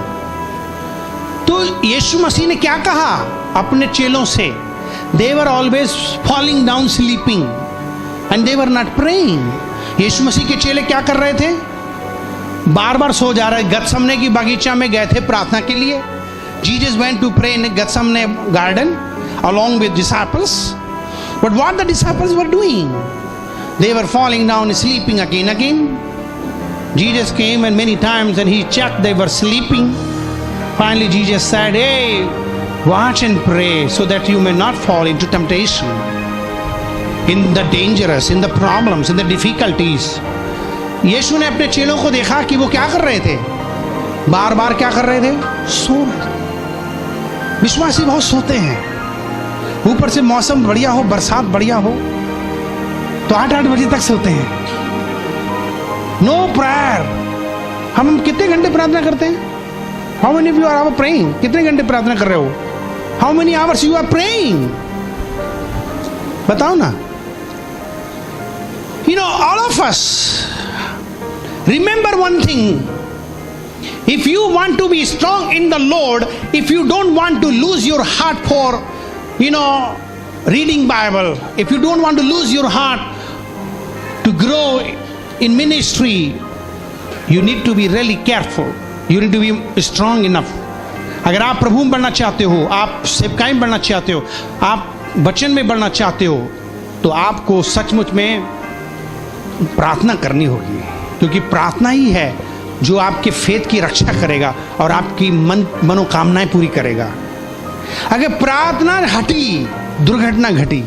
तो यीशु मसीह ने क्या कहा अपने चेलों से, they were always falling down sleeping and they were not praying. यीशु मसीह के चेले क्या कर रहे थे, बार बार सो जा रहे। गतसमने की बगीचा में गए थे प्रार्थना के लिए। Jesus went to pray in Gethsemane garden along with disciples. But what the disciples were doing, they were falling down sleeping again. Jesus came and many times and he checked they were sleeping. Finally Jesus said, hey, Watch and pray so that you may not fall into temptation, in the dangerous, in the problems, in the difficulties. यीशु ने अपने चेलों को देखा कि वो क्या कर रहे थे, बार बार क्या कर रहे थे, सो रहे थे। विश्वासी बहुत सोते हैं, ऊपर से मौसम बढ़िया हो, बरसात बढ़िया हो तो 8-8 बजे तक सोते हैं। No prayer. हम कितने घंटे प्रार्थना करते हैं? How many of you are praying? कितने घंटे प्रार्थना कर रहे हो? How many hours you are praying? बताओ ना। You know, all of us, remember one thing. If you want to be strong in the Lord, if you don't want to lose your heart for, reading Bible, if you don't want to lose your heart to grow in ministry, you need to be really careful. You need to be strong enough. अगर आप प्रभु में बढ़ना चाहते हो, आप सेवकाई में बढ़ना चाहते हो, आप वचन में बढ़ना चाहते हो, तो आपको सचमुच में प्रार्थना करनी होगी, क्योंकि प्रार्थना ही है जो आपके फेथ की रक्षा करेगा और आपकी मनोकामनाएं पूरी करेगा। अगर प्रार्थना हटी, दुर्घटना घटी।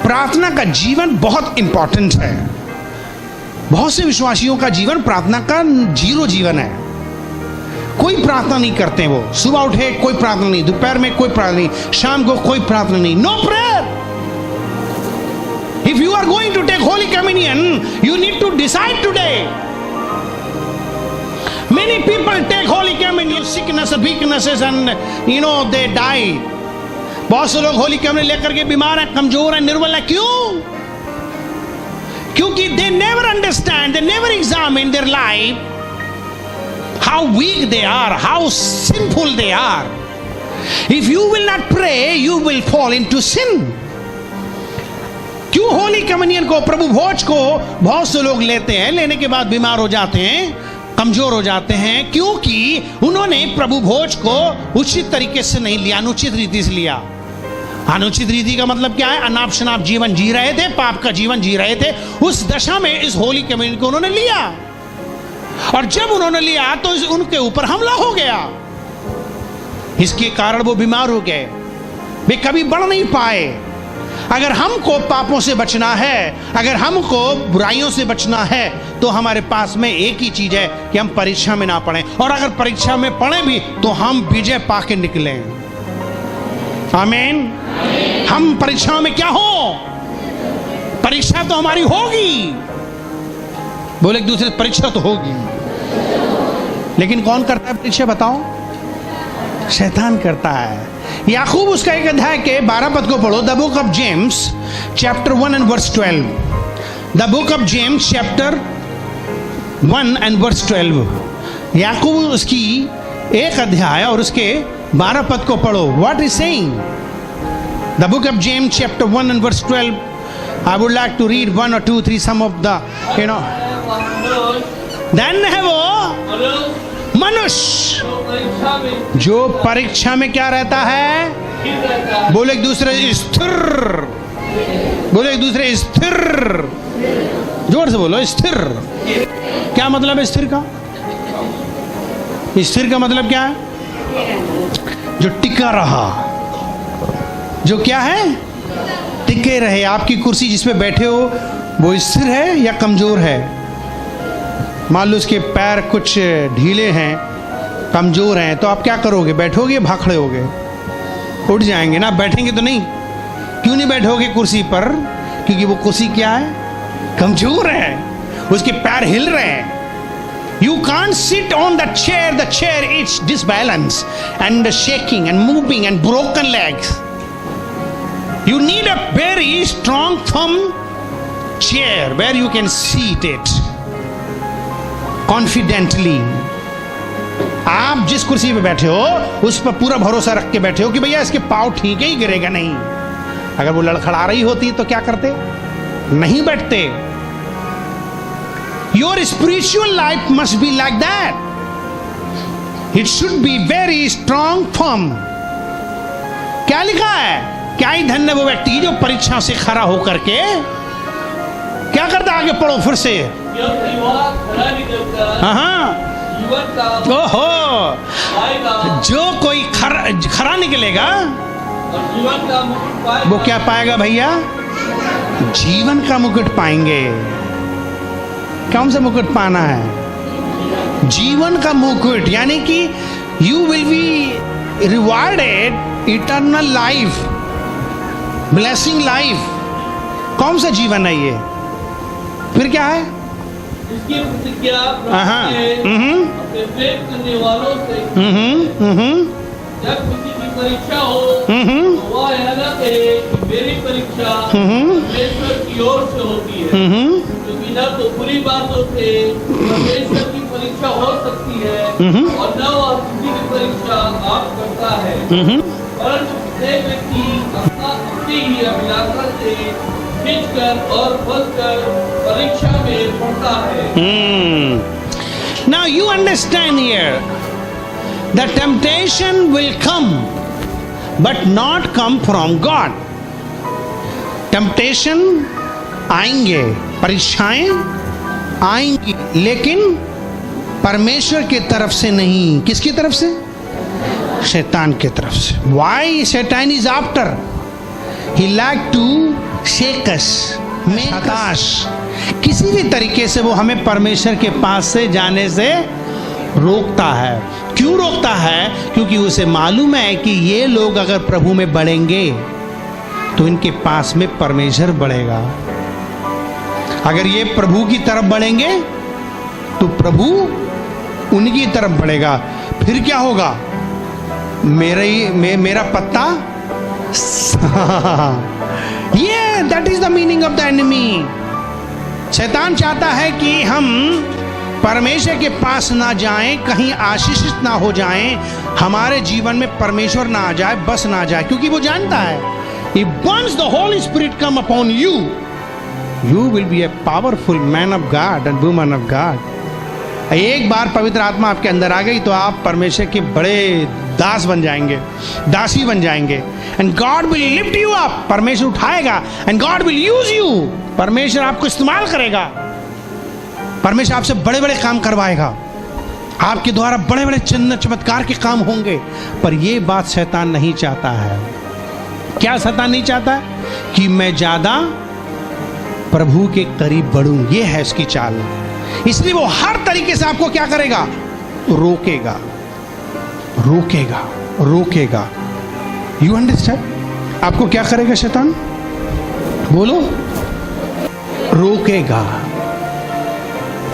प्रार्थना का जीवन बहुत इंपॉर्टेंट है। बहुत से विश्वासियों का जीवन प्रार्थना का जीरो जीवन है। कोई प्रार्थना नहीं करते, वो सुबह उठे कोई प्रार्थना नहीं, दोपहर में कोई प्रार्थना नहीं, शाम को कोई प्रार्थना नहीं। No prayer. If you are going to take Holy Communion, you need to decide today. Many people take Holy Communion, sickness and weaknesses, and they die. बहुत से लोग होली कम्युनियन लेकर के बीमार हैं, कमजोर हैं, निर्बल हैं। क्यों? क्योंकि they never understand, they never examine their life, how weak they are, how sinful they are. If you will not pray, you will fall into sin. क्यों होली कम्युनियन को, प्रभु भोज को बहुत से लोग लेते हैं, लेने के बाद बीमार हो जाते हैं, कमजोर हो जाते हैं? क्योंकि उन्होंने प्रभु भोज को उचित तरीके से नहीं लिया, अनुचित रीति से लिया। अनुचित रीति का मतलब क्या है? अनाप शनाप जीवन जी रहे थे, पाप का जीवन जी रहे थे। उस दशा में इस होली कम्युनियन को उन्होंने लिया, और जब उन्होंने लिया तो उनके ऊपर हमला हो गया। इसके कारण वो बीमार हो गए, वे कभी बढ़ नहीं पाए। अगर हमको पापों से बचना है, अगर हमको बुराइयों से बचना है, तो हमारे पास में एक ही चीज है कि हम परीक्षा में ना पड़ें, और अगर परीक्षा में पड़े भी तो हम विजय पाके निकलें। आमीन। हम परीक्षाओं में क्या हो? परीक्षा तो हमारी होगी। बोले एक दूसरे, परीक्षा तो होगी, लेकिन कौन करता है परीक्षा? बताओ। शैतान करता है। याकूब उसका एक अध्याय के 12 पद को पढ़ो। The book of James chapter 1 and verse 12। The book of James chapter 1 and verse 12। याकूब उसकी एक अध्याय और उसके 12 पद को पढ़ो। What is saying? The book of James chapter 1 and verse 12। I would like to read 1 or 2, 3 some of the धन्य है वो मनुष्य जो परीक्षा में क्या रहता है? बोले एक दूसरे स्थिर। बोले एक दूसरे स्थिर। जोर से बोलो, स्थिर। क्या मतलब है स्थिर का? स्थिर का मतलब क्या है? जो टिका रहा, जो क्या है? टिके रहे। आपकी कुर्सी जिसपे बैठे हो वो स्थिर है या कमजोर है? मान लो उसके पैर कुछ ढीले हैं, कमजोर हैं, तो आप क्या करोगे? बैठोगे, भाग खड़े होगे? उठ जाएंगे ना, बैठेंगे तो नहीं। क्यों नहीं बैठोगे कुर्सी पर? क्योंकि वो कुर्सी क्या है? कमजोर है, उसके पैर हिल रहे हैं। You can't sit on the chair is disbalanced and shaking and moving and broken legs. You need a very strong firm chair where you can seat it confidently. आप जिस कुर्सी पे बैठे हो उस पर पूरा भरोसा रख के बैठे हो कि भैया इसके पाँव ठीक है, ही गिरेगा नहीं। अगर वो लड़खड़ा रही होती तो क्या करते? नहीं बैठते। Your spiritual life must be like that. It should be very strong, firm. क्या लिखा है? क्या ही धन्य वो व्यक्ति जो परीक्षा से खड़ा होकर के क्या करता? आगे पढ़ो फिर से। जब दीवार खड़ा नहीं करता, हाँ, जीवन का ओहो, पाएगा जो कोई खरा निकलेगा और जीवन का मुकुट पाएगा। वो क्या पाएगा भैया? जीवन का मुकुट पाएंगे। कौन सा मुकुट पाना है? जीवन का मुकुट, यानी कि you will be rewarded eternal life, blessing life. कौन सा जीवन है ये? फिर क्या है? इसकी प्रतिज्ञा हाँ, प्रभु ने अपने प्रेम करने वालों से जब किसी की परीक्षा हो तो वह यह न कहे कि मेरी परीक्षा परमेश्वर की ओर से होती है, क्योंकि न तो बुरी बातों से परमेश्वर की परीक्षा हो सकती है और न वह किसी की परीक्षा आप करता है, परंतु प्रत्येक व्यक्ति अपनी ही अभिलाषा से खींचकर और फंसकर परीक्षा में पड़ता है। Now you understand here, the temptation will come, but not come from God. Temptation आएंगे, परीक्षाएं आएंगी, लेकिन परमेश्वर की तरफ से नहीं। किसकी तरफ से? शैतान की तरफ से। Why Satan is after? He like to shake us, make us। किसी भी तरीके से वो हमें परमेश्वर के पास से जाने से रोकता है। क्यों रोकता है? क्योंकि उसे मालूम है कि ये लोग अगर प्रभु में बढ़ेंगे तो इनके पास में परमेश्वर बढ़ेगा। अगर ये प्रभु की तरफ बढ़ेंगे तो प्रभु उनकी तरफ बढ़ेगा। फिर क्या होगा? मेरा पत्ता ये that is the meaning of the enemy. शैतान चाहता है कि हम परमेश्वर के पास ना जाएं, कहीं आशीषित ना हो जाएं, हमारे जीवन में परमेश्वर ना आ जाए, बस ना आ जाए, क्योंकि वो जानता है if once the Holy Spirit come upon you, you will be a powerful man of God and woman of God। एक बार पवित्र आत्मा आपके अंदर आ गई तो आप परमेश्वर के बड़े दास बन जाएंगे, दासी बन जाएंगे। And God will lift you up, परमेश्वर उठाएगा। And God will use you, परमेश्वर आपको इस्तेमाल करेगा। परमेश्वर आपसे बड़े बड़े काम करवाएगा, आपके द्वारा बड़े बड़े चिन्ह चमत्कार के काम होंगे। पर यह बात शैतान नहीं चाहता है। क्या शैतान नहीं चाहता? कि मैं ज्यादा प्रभु के करीब बढ़ूं। यह है इसकी चाल। इसलिए वो हर तरीके से आपको क्या करेगा? रोकेगा, रोकेगा, रोकेगा। You understand? आपको क्या करेगा शैतान? बोलो। रोकेगा।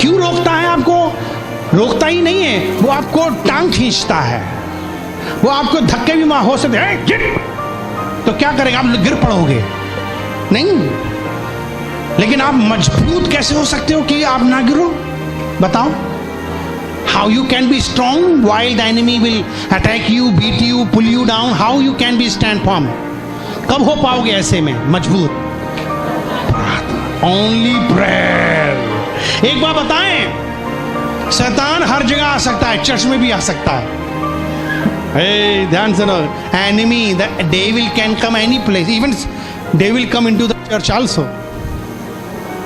क्यों रोकता है आपको? रोकता ही नहीं है, वो आपको टांग खींचता है, वो आपको धक्के भी हो सकते हैं। तो क्या करेगा? आप गिर पड़ोगे नहीं, लेकिन आप मजबूत कैसे हो सकते हो कि आप ना गिरो? बताओ। How you can be strong while the enemy will attack you, beat you, pull you down? How you can be stand firm? कब हो पाओगे ऐसे में मजबूत? Only prayer। एक बार बताएं, शैतान हर जगह आ सकता है, चर्च में भी आ सकता है। Hey, ध्यान सुनो। Enemy, the devil can come any place, even devil come into the church also।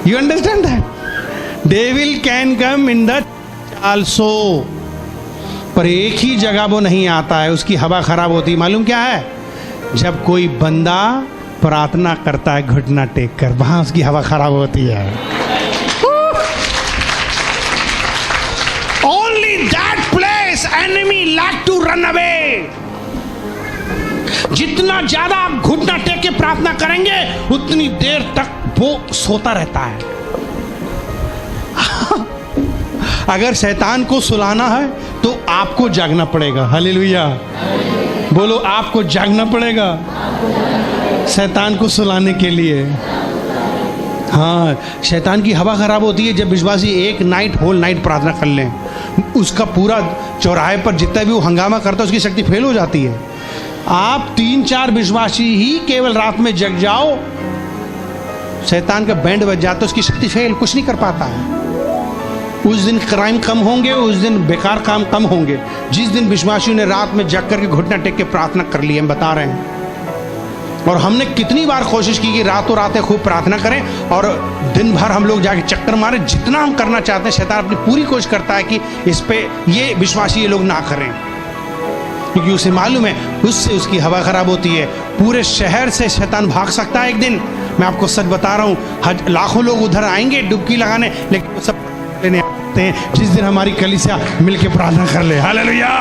You understand that? Devil can come in the also। पर एक ही जगह वो नहीं आता है, उसकी हवा खराब होती है। मालूम क्या है? जब कोई बंदा प्रार्थना करता है घुटना टेक कर, वहां उसकी हवा खराब होती है। Only that place enemy like to run away। जितना ज्यादा आप घुटना टेक के प्रार्थना करेंगे उतनी देर तक वो सोता रहता है। अगर शैतान को सुलाना है तो आपको जागना पड़ेगा। हालेलुया। बोलो, आपको जागना पड़ेगा शैतान को सुलाने के लिए। हाँ, शैतान की हवा खराब होती है जब विश्वासी एक नाइट होल नाइट प्रार्थना कर लें, उसका पूरा चौराहे पर जितना भी वो हंगामा करता है उसकी शक्ति फेल हो जाती है। आप 3-4 विश्वासी ही केवल रात में जग जाओ, शैतान का बैंड बज जाता है, उसकी शक्ति फेल, कुछ नहीं कर पाता है। उस दिन क्राइम कम होंगे, उस दिन बेकार काम कम होंगे। जिस दिन विश्वासियों ने रात में जग करके घुटना टेक के प्रार्थना कर ली, हम बता रहे हैं। और हमने कितनी बार कोशिश की कि रातों रातें खूब प्रार्थना करें और दिन भर हम लोग जाके चक्कर मारें। जितना हम करना चाहते हैं शैतान अपनी पूरी कोशिश करता है कि इस पे ये विश्वासी ये लोग ना करें, क्योंकि उसे मालूम है उससे उसकी हवा खराब होती है। पूरे शहर से शैतान भाग सकता है एक दिन। मैं आपको सच बता रहा हूँ, लाखों लोग उधर आएंगे डुबकी लगाने, लेकिन वो सब लेने आते हैं जिस दिन हमारी कलीसिया मिलके प्रार्थना कर ले। हालेलुया।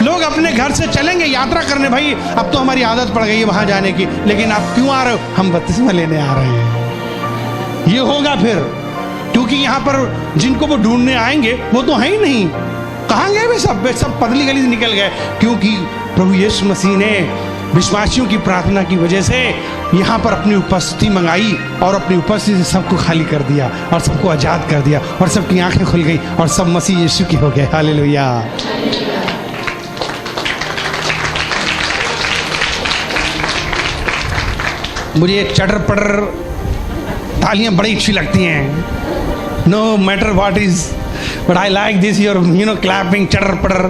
लोग अपने घर से चलेंगे यात्रा करने, भाई अब तो हमारी आदत पड़ गई है वहां जाने की, लेकिन आप क्यों आ रहे हो? हम बपतिस्मा लेने आ रहे हैं। ये होगा फिर, क्योंकि यहाँ पर जिनको वो ढूंढने आएंगे वो तो है ही नहीं। कहाँ गए वे सब पतली गली से निकल गए, क्योंकि प्रभु यीशु मसीह ने विश्वासियों की प्रार्थना की वजह से यहाँ पर अपनी उपस्थिति मंगाई और अपनी उपस्थिति से सबको खाली कर दिया और सबको आजाद कर दिया और सबकी आंखें खुल गई और सब मसीह यीशु के हो गए। हालेलुया। मुझे चटर पटर तालियां बड़ी अच्छी लगती हैं। No matter what is, but I like this your clapping chatter patter.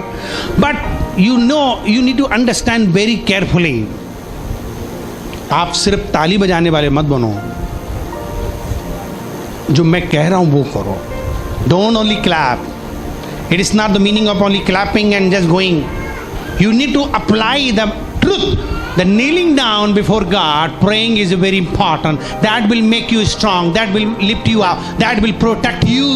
But you need to understand very carefully. आप सिर्फ ताली बजाने वाले मत बनो, जो मैं कह रहा हूं वो करो। Don't only clap, it is not the meaning of only clapping and just going. You need to apply the truth. The kneeling down before God, praying is very important. That will make you strong. That will lift you up. That will protect you.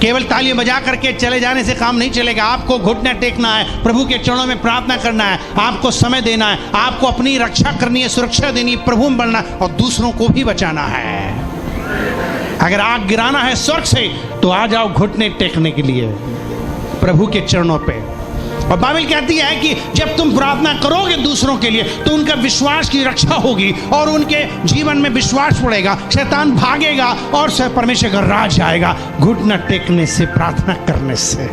केवल तालियां बजा करके चले जाने से काम नहीं चलेगा। आपको घुटने टेकना है, प्रभु के चरणों में प्रार्थना करना है, आपको समय देना है, आपको अपनी रक्षा करनी है, सुरक्षा देनी है, प्रभु में बनना और दूसरों को भी बचाना है। अगर आग गिराना है स्वर्ग से तो आ जाओ घुटने टेकने के लिए प्रभु के चरणों पे। और बाइबल कहती है कि जब तुम प्रार्थना करोगे दूसरों के लिए तो उनका विश्वास की रक्षा होगी और उनके जीवन में विश्वास बढ़ेगा, शैतान भागेगा और परमेश्वर का राज आएगा घुटना टेकने से, प्रार्थना करने से।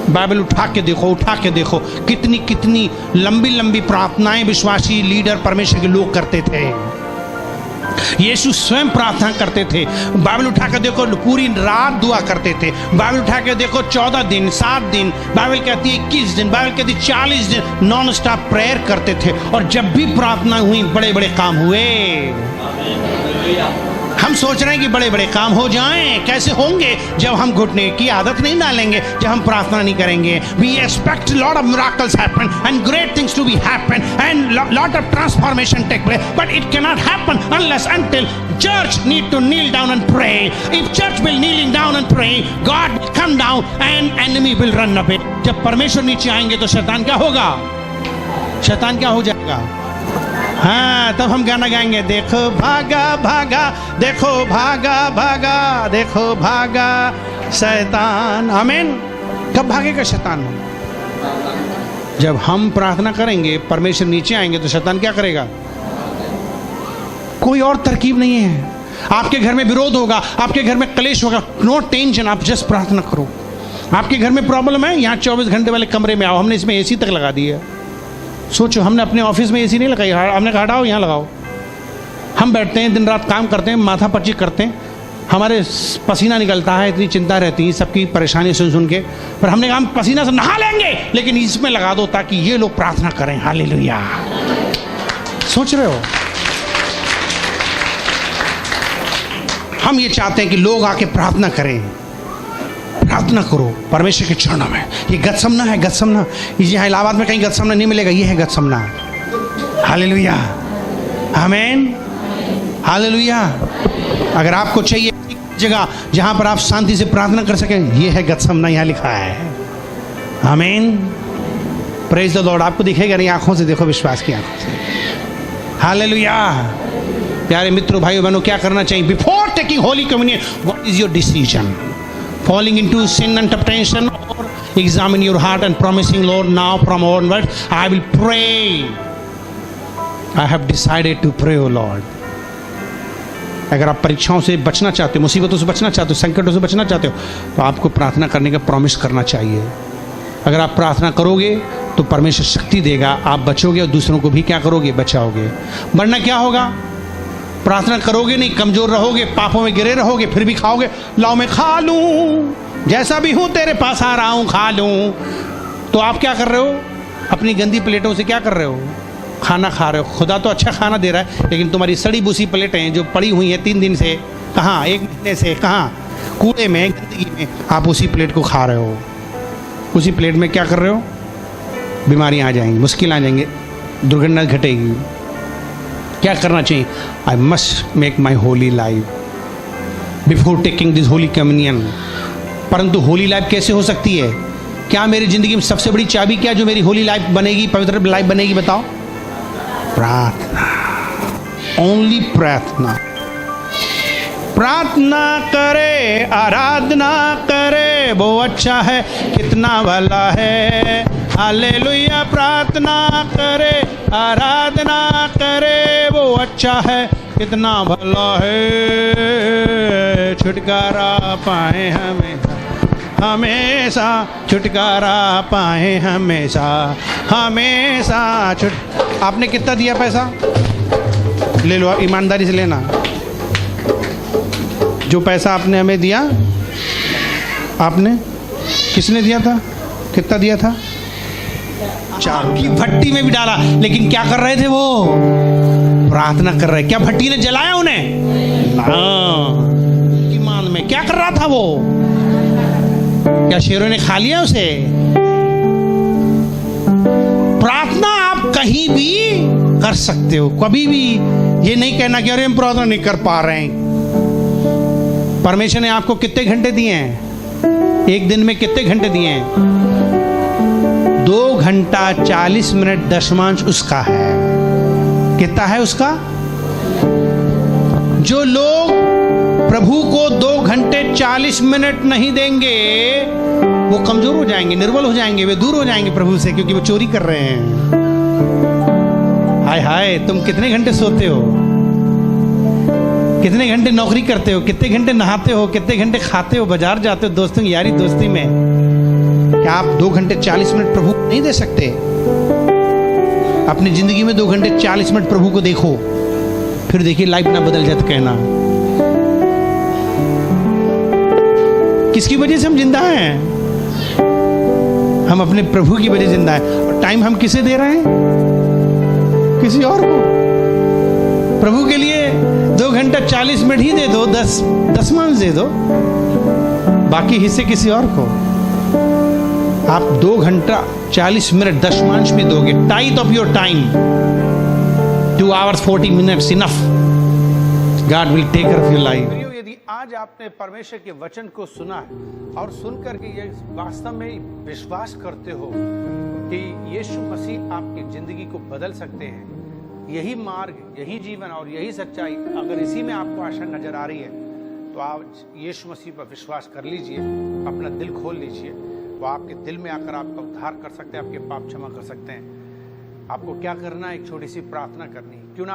बाइबल उठा के देखो कितनी कितनी लंबी लंबी प्रार्थनाएं विश्वासी लीडर परमेश्वर के लोग करते थे। यीशु स्वयं प्रार्थना करते थे। बाइबल उठाकर देखो पूरी रात दुआ करते थे। बाइबल उठाकर देखो 14 दिन, 7 दिन, बाइबल कहती है 21 दिन, बाइबल कहती है 40 दिन नॉन स्टॉप प्रेयर करते थे। और जब भी प्रार्थना हुई बड़े बड़े काम हुए। हम सोच रहे हैं कि बड़े बड़े काम हो जाएं, कैसे होंगे? जब हम घुटने की आदत नहीं डालेंगे, जब हम प्रार्थना नहीं करेंगे। We expect lot of miracles happen and great things to be happen and lot of transformation take place, but it cannot happen unless until church need to kneel down and pray. If church will kneeling down and pray, God will come down and enemy will run away. जब परमेश्वर नीचे आएंगे तो शैतान क्या होगा? शैतान क्या हो जाएगा? हाँ, तब हम गाना गाएंगे, देखो भागा भागा, देखो भागा भागा, देखो भागा शैतान। आमीन। कब भागेगा शैतान? जब हम प्रार्थना करेंगे, परमेश्वर नीचे आएंगे तो शैतान क्या करेगा? कोई और तरकीब नहीं है। आपके घर में विरोध होगा, आपके घर में क्लेश होगा, नो टेंशन, आप जस्ट प्रार्थना करो। आपके घर में प्रॉब्लम है, यहाँ 24 घंटे वाले कमरे में आओ, हमने इसमें एसी तक लगा दी है। सोचो, हमने अपने ऑफिस में एसी नहीं लगाई, हमने कहा हटाओ यहाँ लगाओ। हम बैठते हैं दिन रात काम करते हैं, माथा पच्ची करते हैं, हमारे पसीना निकलता है, इतनी चिंता रहती है सबकी परेशानी सुन के, पर हमने कहा हम पसीना से नहा लेंगे लेकिन इसमें लगा दो ताकि ये लोग प्रार्थना करें। हालेलुया। सोच रहे हो? हम ये चाहते हैं कि लोग आके प्रार्थना करें। प्रार्थना करो परमेश्वर के चरणों में। ये गतसमना है, गतसमना। यहाँ इलाहाबाद में कहीं गतसमना नहीं मिलेगा, ये है गतसमना। हालेलुया, आमीन, हालेलुया। अगर आपको चाहिए जगह जहाँ पर आप शांति से प्रार्थना कर सकें, ये है गतसमना, यहाँ लिखा है। आमीन, प्रेज द लॉर्ड। आपको दिखेगा नहीं, आंखों से देखो, विश्वास की आंखों से। हालेलुया। प्यारे मित्रों, भाइयों बहनों, क्या करना चाहिए? Before taking holy communion, what is your decision? Falling into sin and temptation, or examine your heart and promising, Lord, now from onward I will pray. I have decided to pray, O Lord. अगर आप परीक्षाओं से बचना चाहते हो, मुसीबतों से बचना चाहते हो, संकटों से बचना चाहते हो, तो आपको प्रार्थना करने का प्रॉमिस करना चाहिए। अगर आप प्रार्थना करोगे तो परमेश्वर शक्ति देगा, आप बचोगे और दूसरों को भी क्या करोगे? बचाओगे। वरना क्या होगा? प्रार्थना करोगे नहीं, कमजोर रहोगे, पापों में गिरे रहोगे, फिर भी खाओगे। लाओ मैं खा लूं, जैसा भी हूं तेरे पास आ रहा हूं, खा लूं। तो आप क्या कर रहे हो? अपनी गंदी प्लेटों से क्या कर रहे हो? खाना खा रहे हो। खुदा तो अच्छा खाना दे रहा है, लेकिन तुम्हारी सड़ी भूसी प्लेटें जो पड़ी हुई हैं 3 दिन से, कहाँ, 1 महीने से, कहाँ, कूड़े में, गंदगी में, आप उसी प्लेट को खा रहे हो। उसी प्लेट में क्या कर रहे हो? बीमारियां आ जाएंगी, मुश्किल आ जाएंगे, दुर्घटना घटेगी। क्या करना चाहिए? I must make my Holi life before taking this holy communion. परंतु होली लाइफ कैसे हो सकती है? क्या मेरी जिंदगी में सबसे बड़ी चाबी क्या जो मेरी होली लाइफ बनेगी, पवित्र लाइफ बनेगी? बताओ। प्रार्थना, ओनली प्रार्थना। प्रार्थना करे, आराधना करे, वो अच्छा है, कितना भला है। हालेलुया। प्रार्थना करे, आराधना करे, वो अच्छा है, कितना भला है। छुटकारा पाए हमेशा, हमेशा छुटकारा पाए हमेशा, हमेशा आपने कितना दिया पैसा? ले लो, ईमानदारी से लेना। जो पैसा आपने हमें दिया, आपने किसने दिया था? कितना दिया था? 4 की भट्टी में भी डाला, लेकिन क्या कर रहे थे वो? प्रार्थना कर रहे। क्या भट्टी ने जलाया उन्हें? की मान में क्या कर रहा था वो? क्या शेरों ने खा लिया उसे? प्रार्थना आप कहीं भी कर सकते हो, कभी भी। ये नहीं कहना कि अरे हम प्रार्थना नहीं कर पा रहे हैं। परमेश्वर ने आपको कितने घंटे दिए हैं? एक दिन में कितने घंटे दिए हैं? 2 घंटा 40 मिनट दशमांश उसका है। कितना है उसका? जो लोग प्रभु को 2 घंटे 40 मिनट नहीं देंगे, वो कमजोर हो जाएंगे, निर्बल हो जाएंगे, वे दूर हो जाएंगे प्रभु से, क्योंकि वो चोरी कर रहे हैं। हाय हाय, तुम कितने घंटे सोते हो? कितने घंटे नौकरी करते हो? कितने घंटे नहाते हो? कितने घंटे खाते हो? बाजार जाते हो दोस्तों की यारी दोस्ती में? क्या आप 2 घंटे 40 मिनट प्रभु को नहीं दे सकते? अपनी जिंदगी में 2 घंटे 40 मिनट प्रभु को देखो, फिर देखिए लाइफ ना बदल जाए तो कहना। किसकी वजह से हम जिंदा हैं? हम अपने प्रभु की वजह जिंदा हैं। और टाइम हम किसे दे रहे हैं? किसी और को। प्रभु के लिए 2 घंटा 40 मिनट ही दे दो, 10 दे दो, बाकी हिस्से किसी और को। आप 2 घंटा 40 मिनट 10 भी दोगे, tithe of your time, 2 hours 40 minutes enough. God will take care of your life. यदि आज आपने परमेश्वर के वचन को सुना है और सुनकर के ये वास्तव में विश्वास करते हो कि यीशु मसीह आपकी जिंदगी को बदल सकते हैं, यही मार्ग, यही जीवन और यही सच्चाई, अगर इसी में आपको आशा नजर आ रही है, तो आज यीशु मसीह पर विश्वास कर लीजिए, अपना दिल खोल लीजिए। वो आपके दिल में आकर आपका उद्धार कर सकते हैं, आपके पाप क्षमा कर सकते हैं। आपको क्या करना है? एक छोटी सी प्रार्थना करनी। क्यों ना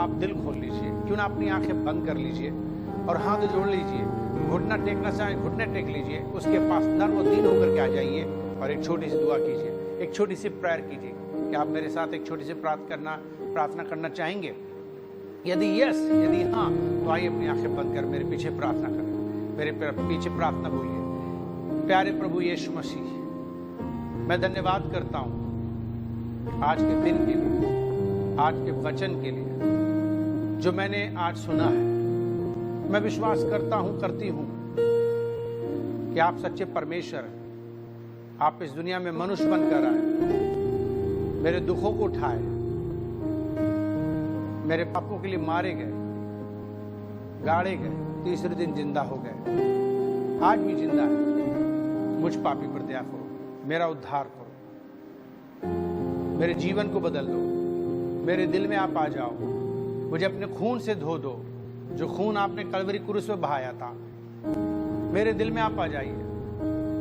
आप दिल खोल लीजिए, क्यों ना अपनी आंखें बंद कर लीजिए और हाथ जोड़ लीजिए। घुटना टेकना चाहें घुटने टेक लीजिए, उसके पास नर्म और दीन होकर के आ जाइए और एक छोटी सी दुआ कीजिए, एक छोटी सी प्रेयर कीजिए। क्या आप मेरे साथ एक छोटी सी प्रार्थना करना चाहेंगे? यदि यदि हाँ, तो आइए अपनी आंखें बंद कर मेरे पीछे प्रार्थना करें। मेरे पीछे प्रार्थना बोलिए। प्यारे प्रभु यीशु मसीह, मैं धन्यवाद करता हूँ आज के दिन के लिए, आज के वचन के लिए जो मैंने आज सुना है। मैं विश्वास करता हूँ, करती हूँ कि आप सच्चे परमेश्वर हैं। आप इस दुनिया में मनुष्य बनकर आए, मेरे दुखों को उठाए, मेरे पापों के लिए मारे गए, गाड़े गए, तीसरे दिन जिंदा हो गए, आज भी जिंदा है। मुझ पापी पर दया करो, मेरा उद्धार करो, मेरे जीवन को बदल दो, मेरे दिल में आप आ जाओ, मुझे अपने खून से धो दो, जो खून आपने कलवरी क्रूस में बहाया था। मेरे दिल में आप आ जाइए,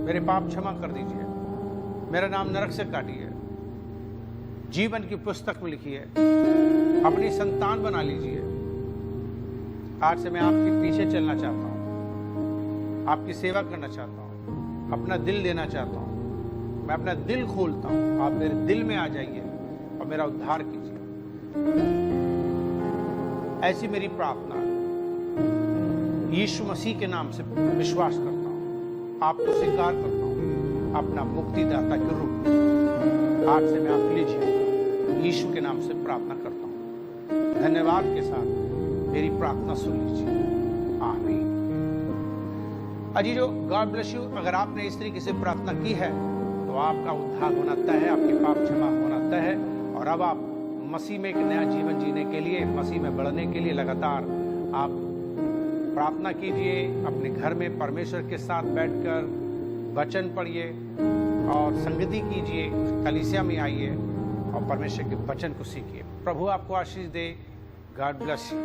मेरे पाप क्षमा कर दीजिए, मेरा नाम नरक से काटिए, जीवन की पुस्तक में लिखिए, अपनी संतान बना लीजिए। आज से मैं आपके पीछे चलना चाहता हूँ, आपकी सेवा करना चाहता हूँ, अपना दिल देना चाहता हूँ। मैं अपना दिल खोलता हूँ, आप मेरे दिल में आ जाइए और मेरा उद्धार कीजिए। ऐसी मेरी प्रार्थना यीशु मसीह के नाम से विश्वास करता हूँ, आपको स्वीकार करता हूँ अपना मुक्तिदाता के रूप में। हाथ से में आप लीजिए। यीशु के नाम से प्रार्थना करता हूँ, धन्यवाद के साथ मेरी प्रार्थना सुन लीजिए। आमीन। अजी जो गॉड ब्लेस यू। अगर आपने इस तरीके से प्रार्थना की है तो आपका उद्धार होना तय है, आपके पाप क्षमा होना तय है, और अब आप मसीह में एक नया जीवन जीने के लिए, मसीह में बढ़ने के लिए लगातार आप प्रार्थना कीजिए। अपने घर में परमेश्वर के साथ बैठकर वचन पढ़िए और संगति कीजिए, कलीसिया में आइए और परमेश्वर के वचन को सीखिए। प्रभु आपको आशीष दे। God bless you.